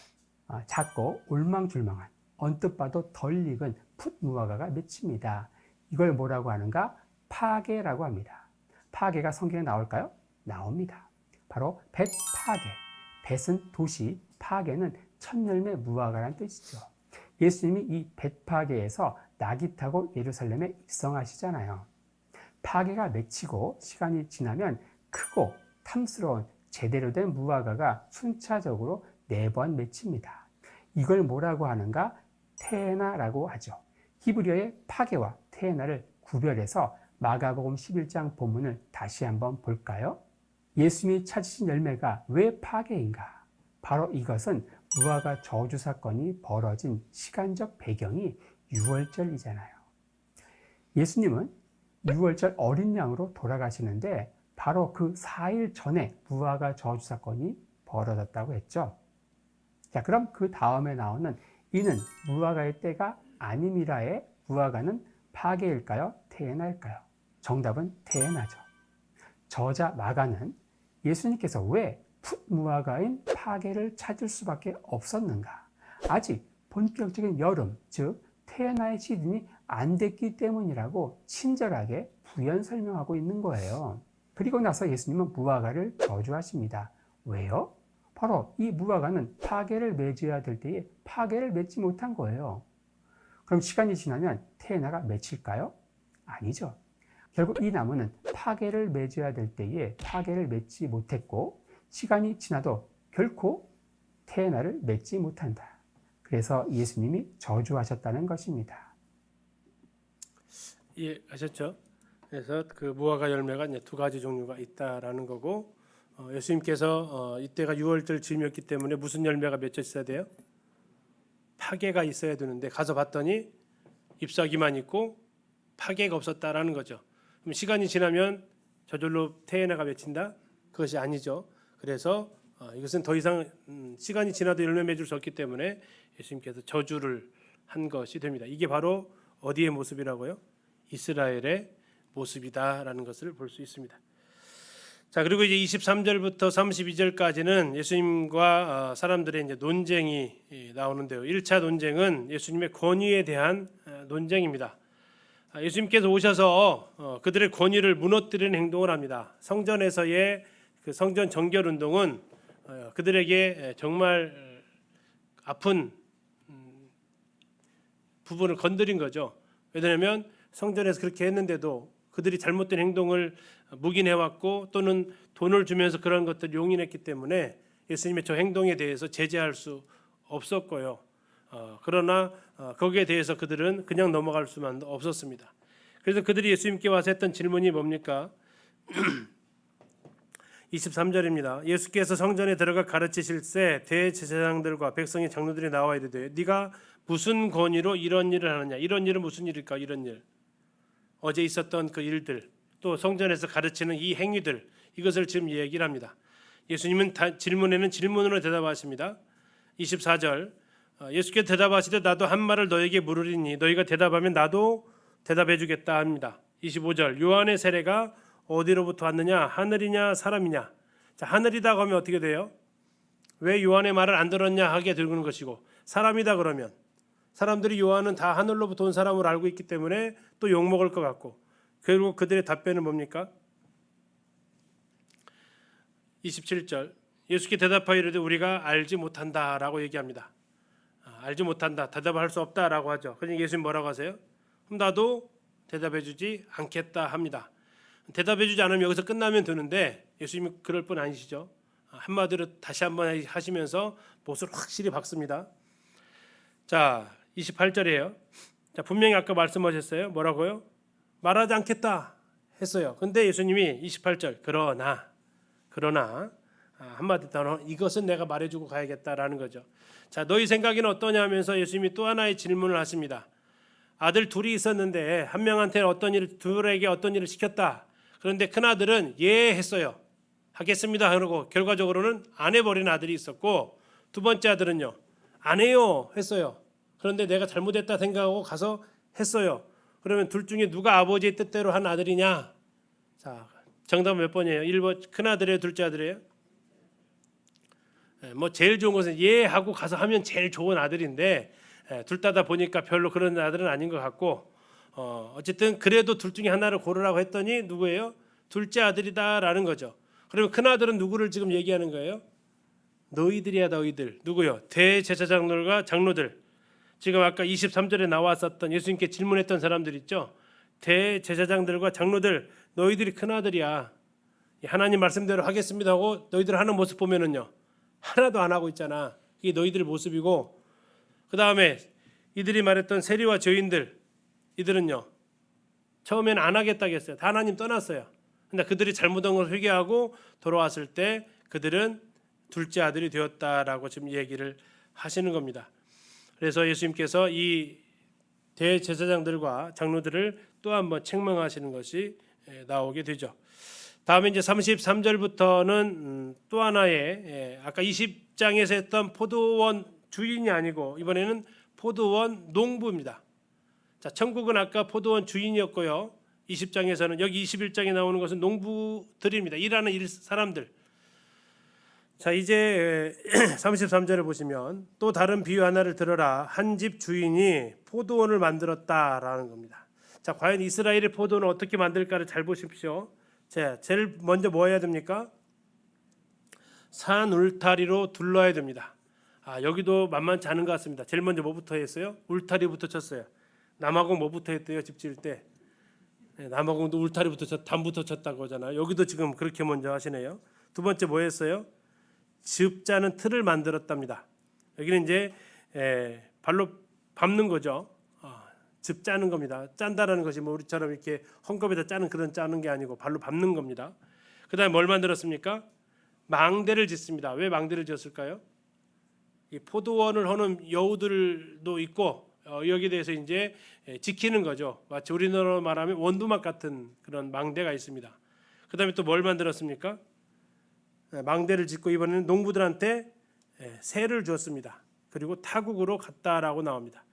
작고 올망졸망한 언뜻 봐도 덜 익은 풋 무화과가 맺힙니다. 이걸 뭐라고 하는가? 파게라고 합니다. 파게가 성경에 나올까요? 나옵니다. 바로 벳파게. 벳은 도시, 파게는 첫열매 무화과라는 뜻이죠. 예수님이 이 벳파게에서 낙이 타고 예루살렘에 입성하시잖아요. 파게가 맺히고 시간이 지나면 크고 탐스러운 제대로 된 무화과가 순차적으로 4번 맺힙니다. 이걸 뭐라고 하는가? 테에나라고 하죠. 히브리어의 파게와 테에나를 구별해서 마가복음 11장 본문을 다시 한번 볼까요? 예수님이 찾으신 열매가 왜 파게인가? 바로 이것은 무화과 저주 사건이 벌어진 시간적 배경이 6월절이잖아요. 예수님은 6월절 어린 양으로 돌아가시는데 바로 그 4일 전에 무화과 저주 사건이 벌어졌다고 했죠. 자, 그럼 그 다음에 나오는 이는 무화과의 때가 아님이라의 무화과는 파게일까요? 테에나일까요? 정답은 테에나죠. 저자 마가는 예수님께서 왜 풋 무화과인 파게를 찾을 수밖에 없었는가? 아직 본격적인 여름, 즉 테에나의 시즌이 안 됐기 때문이라고 친절하게 부연 설명하고 있는 거예요. 그리고 나서 예수님은 무화과를 저주하십니다. 왜요? 바로 이 무화과는 파게를 맺어야 될 때에 파게를 맺지 못한 거예요. 그럼 시간이 지나면 테에나가 맺힐까요? 아니죠. 결국 이 나무는 파게를 맺어야 될 때에 파게를 맺지 못했고 시간이 지나도 결코 테에나를 맺지 못한다. 그래서 예수님이 저주하셨다는 것입니다. 예, 아셨죠? 그래서 그 무화과 열매가 이제 2가지 종류가 있다라는 거고, 예수님께서 이때가 6월절 즈음이었기 때문에 무슨 열매가 맺혀 있어야 돼요? 파괴가 있어야 되는데 가서 봤더니 잎사귀만 있고 파괴가 없었다라는 거죠. 그럼 시간이 지나면 저절로 태에나가 맺힌다? 그것이 아니죠. 그래서 이것은 더 이상 시간이 지나도 열매 맺을 수 없기 때문에 예수님께서 저주를 한 것이 됩니다. 이게 바로 어디의 모습이라고요? 이스라엘의 모습이다라는 것을 볼 수 있습니다. 자, 그리고 이제 23절부터 32절까지는 예수님과 사람들의 이제 논쟁이 나오는데요. 1차 논쟁은 예수님의 권위에 대한 논쟁입니다. 예수님께서 오셔서 그들의 권위를 무너뜨리는 행동을 합니다. 성전에서의 그 성전 정결 운동은 그들에게 정말 아픈 부분을 건드린 거죠. 왜냐하면 성전에서 그렇게 했는데도 그들이 잘못된 행동을 묵인해왔고 또는 돈을 주면서 그런 것들을 용인했기 때문에 예수님의 저 행동에 대해서 제재할 수 없었고요. 그러나 거기에 대해서 그들은 그냥 넘어갈 수만 없었습니다. 그래서 그들이 예수님께 와서 했던 질문이 뭡니까? 23절입니다. 예수께서 성전에 들어가 가르치실새 대제사장들과 백성의 장로들이 나와 이르되 네가 무슨 권위로 이런 일을 하느냐? 이런 일은 무슨 일일까? 이런 일. 어제 있었던 그 일들, 또 성전에서 가르치는 이 행위들, 이것을 지금 얘기를 합니다. 예수님은 질문에는 질문으로 대답하십니다. 24절 예수께서 대답하시되 나도 한 말을 너에게 물으리니 너희가 대답하면 나도 대답해 주겠다 합니다. 25절 요한의 세례가 어디로부터 왔느냐? 하늘이냐 사람이냐? 자, 하늘이다 하면 어떻게 돼요? 왜 요한의 말을 안 들었냐 하게 되는 것이고, 사람이다 그러면 사람들이 요한은 다 하늘로부터 온 사람으로 알고 있기 때문에 또 욕먹을 것 같고, 결국 그들의 답변은 뭡니까? 27절 예수께 대답하여 이르되 우리가 알지 못한다라고 얘기합니다. 알지 못한다, 대답할 수 없다라고 하죠. 그러니까 예수님 뭐라고 하세요? 그럼 나도 대답해주지 않겠다 합니다. 대답해주지 않으면 여기서 끝나면 되는데 예수님이 그럴 분 아니시죠. 한마디로 다시 한번 하시면서 못을 확실히 박습니다. 자, 28절이에요. 자, 분명히 아까 말씀하셨어요. 뭐라고요? 말하지 않겠다 했어요. 근데 예수님이 28절 그러나 한마디 더 이것은 내가 말해주고 가야겠다라는 거죠. 자, 너희 생각에는 어떠냐 하면서 예수님이 또 하나의 질문을 하십니다. 아들 둘이 있었는데 한 명한테 둘에게 어떤 일을 시켰다. 그런데 큰 아들은 예 했어요. 하겠습니다. 그러고 결과적으로는 안 해버린 아들이 있었고, 두 번째 아들은요 안 해요 했어요. 그런데 내가 잘못했다 생각하고 가서 했어요. 그러면 둘 중에 누가 아버지의 뜻대로 한 아들이냐? 자, 정답은 몇 번이에요? 1번 큰 아들이에요, 둘째 아들이에요? 뭐 제일 좋은 것은 예 하고 가서 하면 제일 좋은 아들인데, 둘 다다 보니까 별로 그런 아들은 아닌 것 같고, 어쨌든 그래도 둘 중에 하나를 고르라고 했더니 누구예요? 둘째 아들이다라는 거죠. 그러면 큰 아들은 누구를 지금 얘기하는 거예요? 너희들이야, 너희들. 누구요? 대제사장들과 장로들. 지금 아까 23절에 나왔었던 예수님께 질문했던 사람들 있죠. 대제사장들과 장로들, 너희들이 큰 아들이야. 하나님 말씀대로 하겠습니다 하고 너희들 하는 모습 보면은요 하나도 안 하고 있잖아. 이게 너희들 모습이고, 그 다음에 이들이 말했던 세리와 죄인들, 이들은요 처음에는 안 하겠다고 했어요. 다 하나님 떠났어요. 근데 그들이 잘못한 걸 회개하고 돌아왔을 때 그들은 둘째 아들이 되었다라고 지금 얘기를 하시는 겁니다. 그래서 예수님께서 이 대제사장들과 장로들을 또 한번 책망하시는 것이 나오게 되죠. 다음에 이제 33절부터는 또 하나의 아까 20장에서 했던 포도원 주인이 아니고 이번에는 포도원 농부입니다. 자, 천국은 아까 포도원 주인이었고요. 20장에서는 여기 21장에 나오는 것은 농부들입니다. 일하는 사람들. 자, 이제 33절을 보시면 또 다른 비유 하나를 들어라. 한 집 주인이 포도원을 만들었다라는 겁니다. 자, 과연 이스라엘의 포도원을 어떻게 만들까를 잘 보십시오. 자, 제일 먼저 뭐 해야 됩니까? 산 울타리로 둘러야 됩니다. 여기도 만만치 않은 것 같습니다. 제일 먼저 뭐부터 했어요? 울타리부터 쳤어요. 남아공 뭐부터 했대요? 집 지을 때? 남아공도 울타리부터 담부터 쳤다고 하잖아요. 여기도 지금 그렇게 먼저 하시네요. 두 번째 뭐 했어요? 즙 짜는 틀을 만들었답니다. 여기는 이제 발로 밟는 거죠. 즙 짜는 겁니다. 짠다라는 것이 뭐 우리처럼 이렇게 헝겊에다 짜는 그런 짜는 게 아니고 발로 밟는 겁니다. 그다음에 뭘 만들었습니까? 망대를 짓습니다. 왜 망대를 지었을까요? 이 포도원을 하는 여우들도 있고 여기에 대해서 이제 지키는 거죠. 마치 우리나라로 말하면 원두막 같은 그런 망대가 있습니다. 그다음에 또 뭘 만들었습니까? 망대를 짓고 이번에는 농부들한테 새를 주었습니다. 그리고 타국으로 갔다라고 나옵니다.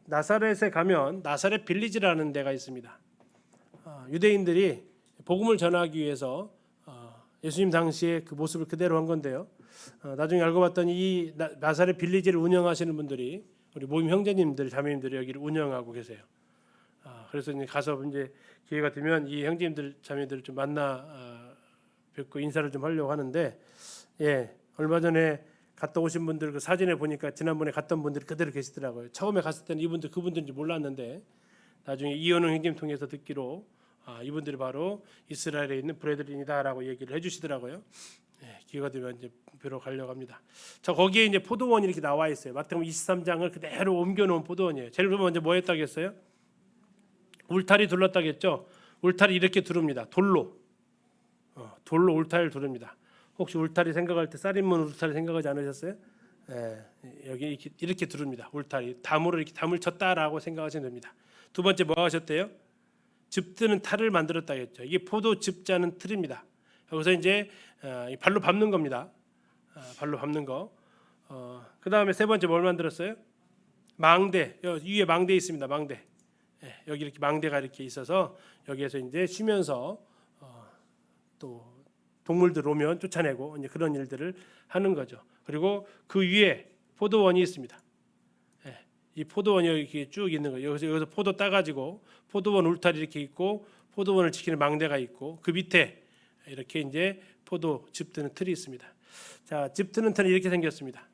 나사렛에 가면 나사렛 빌리지라는 데가 있습니다. 유대인들이 복음을 전하기 위해서 예수님 당시에 그 모습을 그대로 한 건데요. 나중에 알고 봤더니 이 나사렛 빌리지를 운영하시는 분들이 우리 모임 형제님들, 자매님들이 여기를 운영하고 계세요. 그래서 이제 가서 이제 기회가 되면 이 형제님들, 자매님들을 좀 만나 뵙고 인사를 좀 하려고 하는데, 얼마 전에 갔다 오신 분들 그 사진에 보니까 지난번에 갔던 분들이 그대로 계시더라고요. 처음에 갔을 때는 그분들인지 몰랐는데 나중에 이현웅 형님 통해서 듣기로 이분들이 바로 이스라엘에 있는 브레드린이다라고 얘기를 해주시더라고요. 기회가 되면 이제 뵈러 가려고 합니다. 자, 거기에 이제 포도원이 이렇게 나와 있어요. 마태복음 23장을 그대로 옮겨놓은 포도원이에요. 제일 먼저 뭐 했다겠어요? 울타리 둘렀다겠죠. 울타리 이렇게 두릅니다. 돌로 울타리를 두릅니다. 혹시 울타리 생각할 때 쌀인문 울타리 생각하지 않으셨어요? 여기 이렇게 두릅니다. 울타리 담으로 이렇게 담을 쳤다라고 생각하시면 됩니다. 두 번째 뭐 하셨대요? 즙뜨는 탈을 만들었다겠죠. 이게 포도 즙자는 틀입니다. 여기서 이제 발로 밟는 겁니다. 발로 밟는 거. 그 다음에 세 번째 뭘 만들었어요? 망대. 위에 망대 있습니다. 망대. 여기 이렇게 망대가 이렇게 있어서 여기에서 이제 쉬면서 또 동물들 오면 쫓아내고 이제 그런 일들을 하는 거죠. 그리고 그 위에 포도원이 있습니다. 이 포도원이 이렇게 쭉 있는 거예요. 여기서 포도 따가지고 포도원 울타리 이렇게 있고 포도원을 지키는 망대가 있고 그 밑에 이렇게 이제 포도 즙 뜨는 틀이 있습니다. 자, 즙 뜨는 틀은 이렇게 생겼습니다.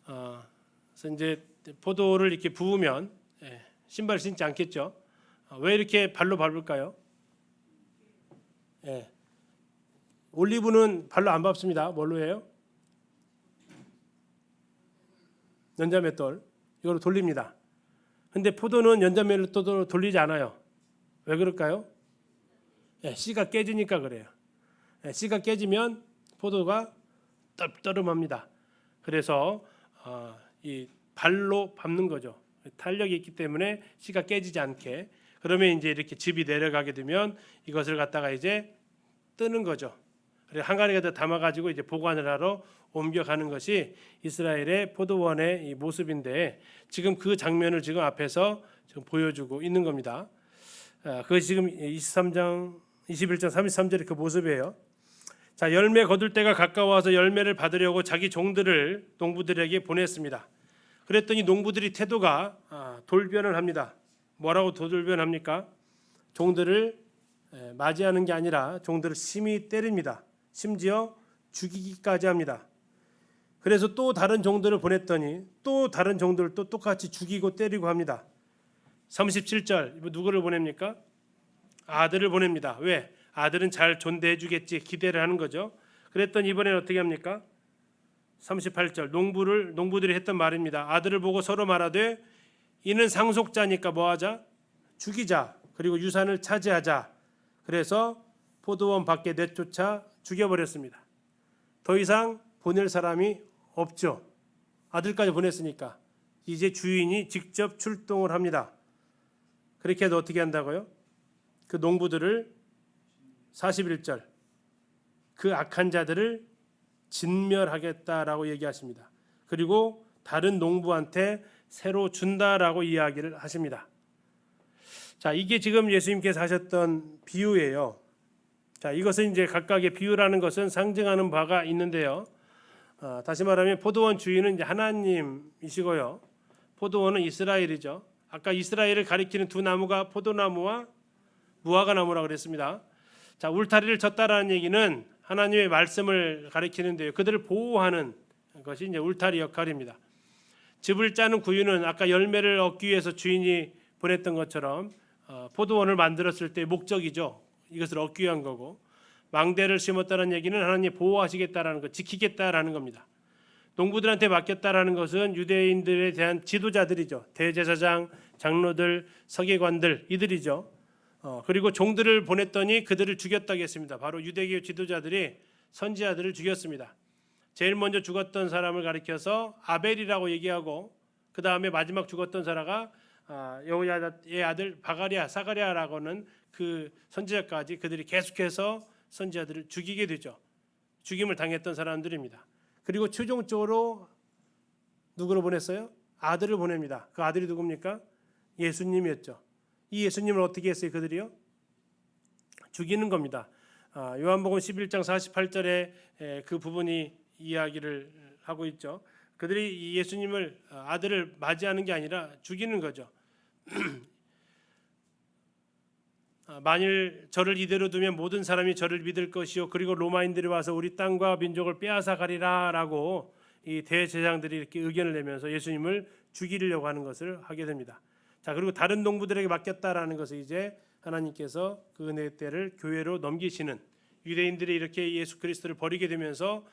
그래서 이제 포도를 이렇게 부으면 신발 신지 않겠죠. 왜 이렇게 발로 밟을까요? 올리브는 발로 안 밟습니다. 뭘로 해요? 연자맷돌. 이걸로 돌립니다. 근데 포도는 연자맷돌로 돌리지 않아요. 왜 그럴까요? 씨가 깨지니까 그래요. 씨가 깨지면 포도가 떨떠름합니다. 그래서 이 발로 밟는 거죠. 탄력이 있기 때문에 씨가 깨지지 않게. 그러면 이제 이렇게 즙이 내려가게 되면 이것을 갖다가 이제 뜨는 거죠. 그래서 항아리에다 담아가지고 이제 보관을 하러 옮겨가는 것이 이스라엘의 포도원의 이 모습인데 지금 그 장면을 지금 앞에서 지금 보여주고 있는 겁니다. 그것이 지금 21장 33절의 그 모습이에요. 자, 열매 거둘 때가 가까워서 열매를 받으려고 자기 종들을 농부들에게 보냈습니다. 그랬더니 농부들이 태도가 돌변을 합니다. 뭐라고 돌변합니까? 종들을 맞이하는 게 아니라 종들을 심히 때립니다. 심지어 죽이기까지 합니다. 그래서 또 다른 종들을 보냈더니 또 다른 종들을 또 똑같이 죽이고 때리고 합니다. 37절 누구를 보냅니까? 아들을 보냅니다. 왜? 아들은 잘 존대해 주겠지 기대를 하는 거죠. 그랬더니 이번에는 어떻게 합니까? 38절 농부들이 했던 말입니다. 아들을 보고 서로 말하되 이는 상속자니까 뭐하자? 죽이자. 그리고 유산을 차지하자. 그래서 포도원 밖에 내쫓아 죽여버렸습니다. 더 이상 보낼 사람이 없죠. 아들까지 보냈으니까 이제 주인이 직접 출동을 합니다. 그렇게 해도 어떻게 한다고요? 그 농부들을 41절 그 악한 자들을 진멸하겠다라고 얘기하십니다. 그리고 다른 농부한테 새로 준다라고 이야기를 하십니다. 자, 이게 지금 예수님께서 하셨던 비유예요. 자, 이것은 이제 각각의 비유라는 것은 상징하는 바가 있는데요. 다시 말하면 포도원 주인은 이제 하나님이시고요. 포도원은 이스라엘이죠. 아까 이스라엘을 가리키는 두 나무가 포도나무와 무화과 나무라고 그랬습니다. 자, 울타리를 쳤다라는 얘기는 하나님의 말씀을 가리키는데요. 그들을 보호하는 것이 이제 울타리 역할입니다. 즙을 짜는 구유는 아까 열매를 얻기 위해서 주인이 보냈던 것처럼 포도원을 만들었을 때 목적이죠. 이것을 얻기 위한 거고 망대를 심었다는 얘기는 하나님 보호하시겠다라는 것, 지키겠다라는 겁니다. 농부들한테 맡겼다라는 것은 유대인들에 대한 지도자들이죠. 대제사장, 장로들, 서기관들 이들이죠. 그리고 종들을 보냈더니 그들을 죽였다고 했습니다. 바로 유대교 지도자들이 선지자들을 죽였습니다. 제일 먼저 죽었던 사람을 가리켜서 아벨이라고 얘기하고 그 다음에 마지막 죽었던 사라가 여호야다의 아들 바가랴, 사가랴라고는 그 선지자까지 그들이 계속해서 선지자들을 죽이게 되죠. 죽임을 당했던 사람들입니다. 그리고 최종적으로 누구를 보냈어요? 아들을 보냅니다. 그 아들이 누굽니까? 예수님이었죠. 이 예수님을 어떻게 했어요? 그들이요? 죽이는 겁니다. 요한복음 11장 48절에 그 부분이 이야기를 하고 있죠. 그들이 이 예수님을 아들을 맞이하는 게 아니라 죽이는 거죠. 만일 저를 이대로 두면 모든 사람이 저를 믿을 것이요 그리고 로마인들이 와서 우리 땅과 민족을 빼앗아 가리라라고 이 대제사장들이 이렇게 의견을 내면서 예수님을 죽이려고 하는 것을 하게 됩니다. 자, 그리고 다른 농부들에게 맡겼다라는 것을 이제 하나님께서 그 은혜의 때를 교회로 넘기시는, 유대인들이 이렇게 예수 그리스도를 버리게 되면서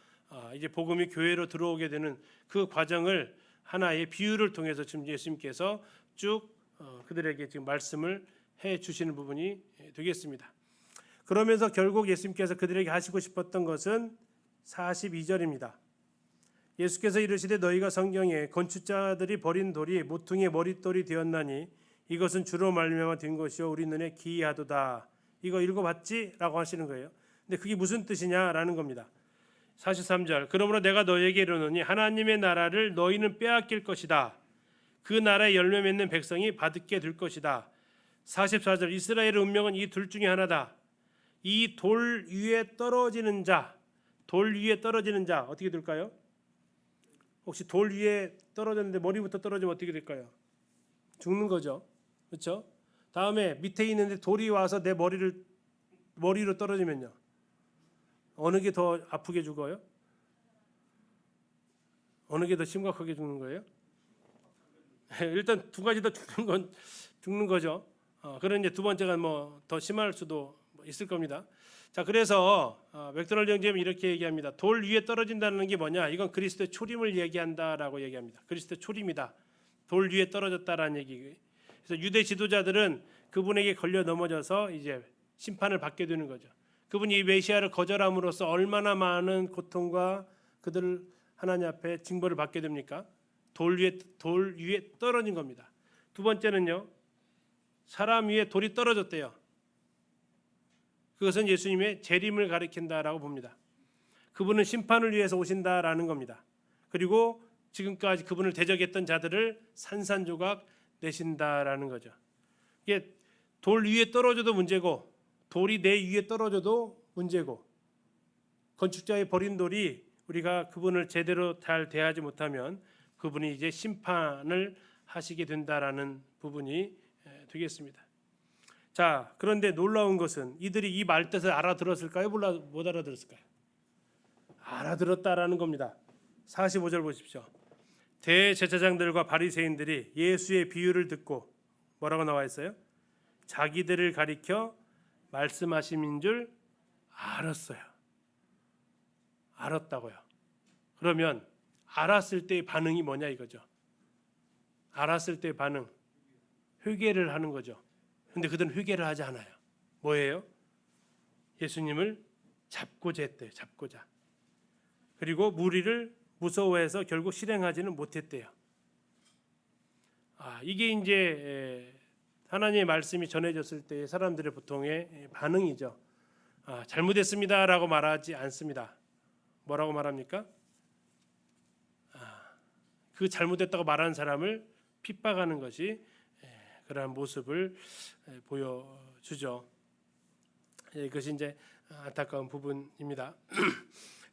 이제 복음이 교회로 들어오게 되는 그 과정을 하나의 비유를 통해서 지금 예수님께서 쭉 그들에게 지금 말씀을 해 주시는 부분이 되겠습니다. 그러면서 결국 예수님께서 그들에게 하시고 싶었던 것은 42절입니다. 예수께서 이르시되 너희가 성경에 건축자들이 버린 돌이 모퉁이의 머릿돌이 되었나니 이것은 주로 말미암아 된 것이요 우리 눈에 기이하도다. 이거 읽어봤지? 라고 하시는 거예요. 근데 그게 무슨 뜻이냐라는 겁니다. 43절 그러므로 내가 너희에게 이르노니 하나님의 나라를 너희는 빼앗길 것이다. 그 나라의 열매 맺는 백성이 받게 될 것이다. 44절 이스라엘의 운명은 이 둘 중에 하나다. 이 돌 위에 떨어지는 자, 돌 위에 떨어지는 자 어떻게 될까요? 혹시 돌 위에 떨어졌는데 머리부터 떨어지면 어떻게 될까요? 죽는 거죠. 그렇죠? 다음에 밑에 있는데 돌이 와서 내 머리로 떨어지면요. 어느 게 더 아프게 죽어요? 어느 게 더 심각하게 죽는 거예요? 일단 두 가지 다 죽는 거죠. 그런 이제 두 번째가 뭐 더 심할 수도 있을 겁니다. 자, 그래서 맥도날드 형제는 이렇게 얘기합니다. 돌 위에 떨어진다는 게 뭐냐? 이건 그리스도의 초림을 얘기한다라고 얘기합니다. 그리스도의 초림이다. 돌 위에 떨어졌다라는 얘기. 그래서 유대 지도자들은 그분에게 걸려 넘어져서 이제 심판을 받게 되는 거죠. 그분이 이 메시아를 거절함으로써 얼마나 많은 고통과 그들 하나님 앞에 징벌을 받게 됩니까? 돌 위에 떨어진 겁니다. 두 번째는요. 사람 위에 돌이 떨어졌대요. 그것은 예수님의 재림을 가리킨다라고 봅니다. 그분은 심판을 위해서 오신다라는 겁니다. 그리고 지금까지 그분을 대적했던 자들을 산산조각 내신다라는 거죠. 이게 돌 위에 떨어져도 문제고 돌이 내 위에 떨어져도 문제고 건축자의 버린 돌이 우리가 그분을 제대로 잘 대하지 못하면 그분이 이제 심판을 하시게 된다라는 부분이 되겠습니다. 자, 그런데 놀라운 것은 이들이 이 말뜻을 알아들었을까요? 못 알아들었을까요? 알아들었다라는 겁니다. 45절 보십시오. 대제사장들과 바리새인들이 예수의 비유를 듣고 뭐라고 나와 있어요? 자기들을 가리켜 말씀하심인 줄 알았어요. 알았다고요. 그러면 알았을 때의 반응이 뭐냐 이거죠. 알았을 때의 반응, 회개를 하는 거죠. 근데 그들은 회개를 하지 않아요. 뭐예요? 예수님을 잡고자 했대요. 잡고자. 그리고 무리를 무서워해서 결국 실행하지는 못했대요. 이게 이제 하나님의 말씀이 전해졌을 때 사람들의 보통의 반응이죠. 잘못했습니다라고 말하지 않습니다. 뭐라고 말합니까? 그 잘못했다고 말하는 사람을 핍박하는 것이 그러한 모습을 보여주죠. 그것이 이제 안타까운 부분입니다.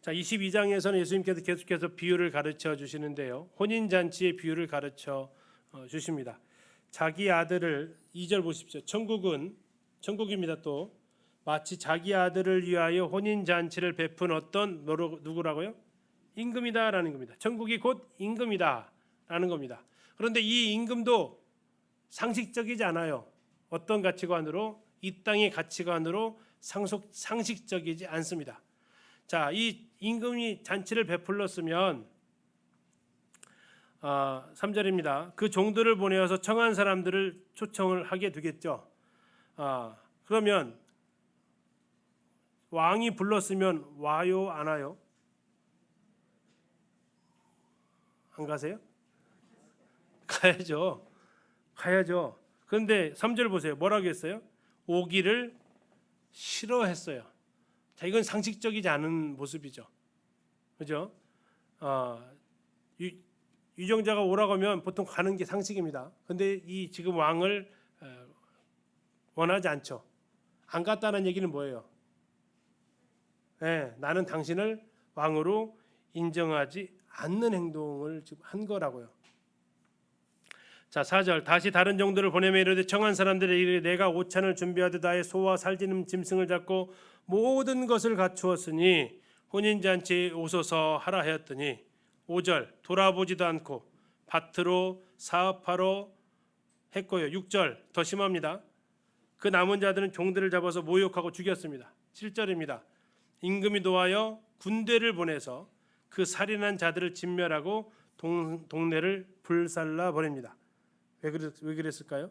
자, 22장에서는 예수님께서 계속해서 비유를 가르쳐 주시는데요. 혼인 잔치의 비유를 가르쳐 주십니다. 자기 아들을 2절 보십시오. 천국입니다. 또 마치 자기 아들을 위하여 혼인 잔치를 베푼 어떤 누구라고요? 임금이다라는 겁니다. 천국이 곧 임금이다라는 겁니다. 그런데 이 임금도 상식적이지 않아요. 어떤 가치관으로? 이 땅의 가치관으로 상식적이지 않습니다. 자, 이 임금이 잔치를 베풀었으면 3절입니다. 그 종들을 보내어서 청한 사람들을 초청을 하게 되겠죠. 그러면 왕이 불렀으면 와요, 안 와요? 안 가세요? 가야죠. 가야죠. 그런데 3절 보세요. 뭐라고 했어요? 오기를 싫어했어요. 자, 이건 상식적이지 않은 모습이죠. 그죠? 유정자가 오라고 하면 보통 가는 게 상식입니다. 근데 이 지금 왕을 원하지 않죠. 안 갔다는 얘기는 뭐예요? 네, 나는 당신을 왕으로 인정하지 않는 행동을 지금 한 거라고요. 자, 4절 다시 다른 종들을 보내며 이르되 청한 사람들에 이르되 내가 오찬을 준비하듯 나의 소와 살찌는 짐승을 잡고 모든 것을 갖추었으니 혼인잔치 오소서 하라 하였더니 5절 돌아보지도 않고 밭으로 사업하러 했고요. 6절 더 심합니다. 그 남은 자들은 종들을 잡아서 모욕하고 죽였습니다. 7절입니다. 임금이 노하여 군대를 보내서 그 살인한 자들을 진멸하고 동네를 불살라 버립니다. 왜 그랬을까요?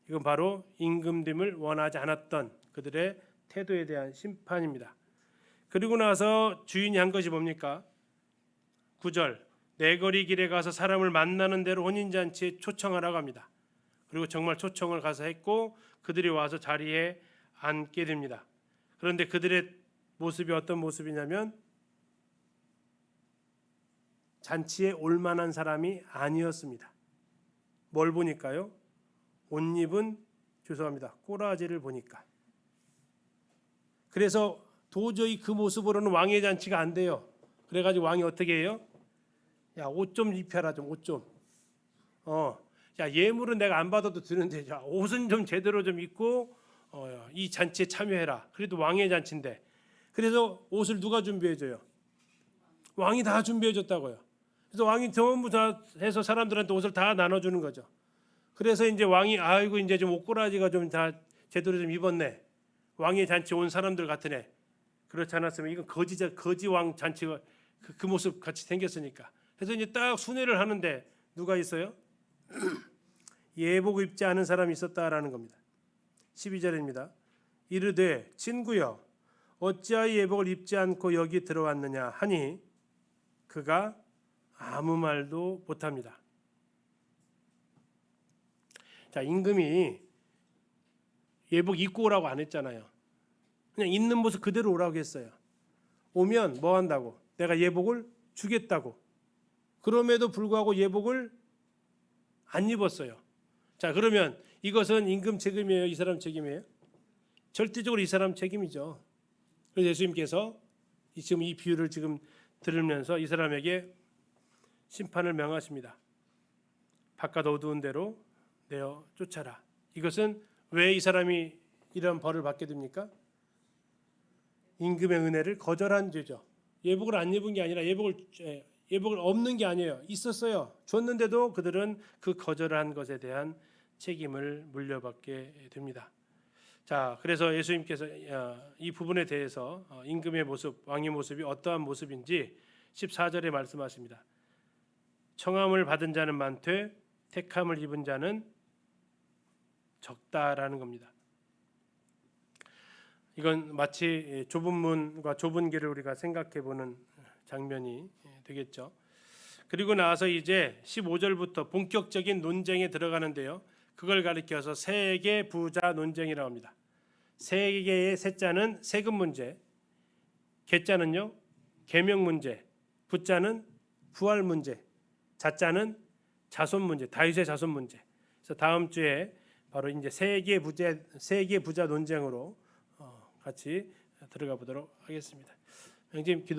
이건 바로 임금됨을 원하지 않았던 그들의 태도에 대한 심판입니다. 그리고 나서 주인이 한 것이 뭡니까? 9절 내거리 길에 가서 사람을 만나는 대로 혼인잔치에 초청하라고 합니다. 그리고 정말 초청을 가서 했고 그들이 와서 자리에 앉게 됩니다. 그런데 그들의 모습이 어떤 모습이냐면 잔치에 올 만한 사람이 아니었습니다. 뭘 보니까요? 옷 입은 죄송합니다. 꼬라지를 보니까. 그래서 도저히 그 모습으로는 왕의 잔치가 안 돼요. 그래가지고 왕이 어떻게 해요? 야, 옷 좀 입혀라 좀 옷 좀. 야, 예물은 내가 안 받아도 되는데 야, 옷은 좀 제대로 좀 입고 이 잔치에 참여해라. 그래도 왕의 잔치인데. 그래서 옷을 누가 준비해 줘요? 왕이 다 준비해 줬다고요. 그래서 왕이 전부 다 해서 사람들한테 옷을 다 나눠 주는 거죠. 그래서 이제 왕이 아이고 이제 좀 옷꼬라지가 좀 다 제대로 좀 입었네. 왕의 잔치 온 사람들 같으네. 그렇지 않았으면 이건 거지 왕 잔치가 그 모습 같이 생겼으니까. 그래서 이제 딱 순회를 하는데 누가 있어요? 예복 입지 않은 사람이 있었다라는 겁니다. 12절입니다. 이르되 친구여 어찌하여 예복을 입지 않고 여기 들어왔느냐 하니 그가 아무 말도 못합니다. 자, 임금이 예복 입고 오라고 안 했잖아요. 그냥 있는 모습 그대로 오라고 했어요. 오면 뭐 한다고? 내가 예복을 주겠다고. 그럼에도 불구하고 예복을 안 입었어요. 자, 그러면 이것은 임금 책임이에요? 이 사람 책임이에요? 절대적으로 이 사람 책임이죠. 그래서 예수님께서 지금 이 비유를 지금 들으면서 이 사람에게 심판을 명하십니다. 바깥 어두운 데로 내어 쫓아라. 이것은 왜 이 사람이 이런 벌을 받게 됩니까? 임금의 은혜를 거절한 죄죠. 예복을 안 입은 게 아니라 예복을 없는 게 아니에요. 있었어요. 줬는데도 그들은 그 거절한 것에 대한 책임을 물려받게 됩니다. 자, 그래서 예수님께서 이 부분에 대해서 임금의 모습, 왕의 모습이 어떠한 모습인지 14절에 말씀하십니다. 청함을 받은 자는 많되 택함을 입은 자는 적다라는 겁니다. 이건 마치 좁은 문과 좁은 길을 우리가 생각해 보는 장면이 되겠죠. 그리고 나서 이제 15절부터 본격적인 논쟁에 들어가는데요. 그걸 가리켜서 세계 부자 논쟁이라고 합니다. 세계의 세자는 세금 문제, 계자는요 계명 문제, 부자는 부활 문제, 자자는 자손 문제, 다윗의 자손 문제. 그래서 다음 주에 바로 이제 세계 부자 논쟁으로 같이 들어가 보도록 하겠습니다. 형님 기도.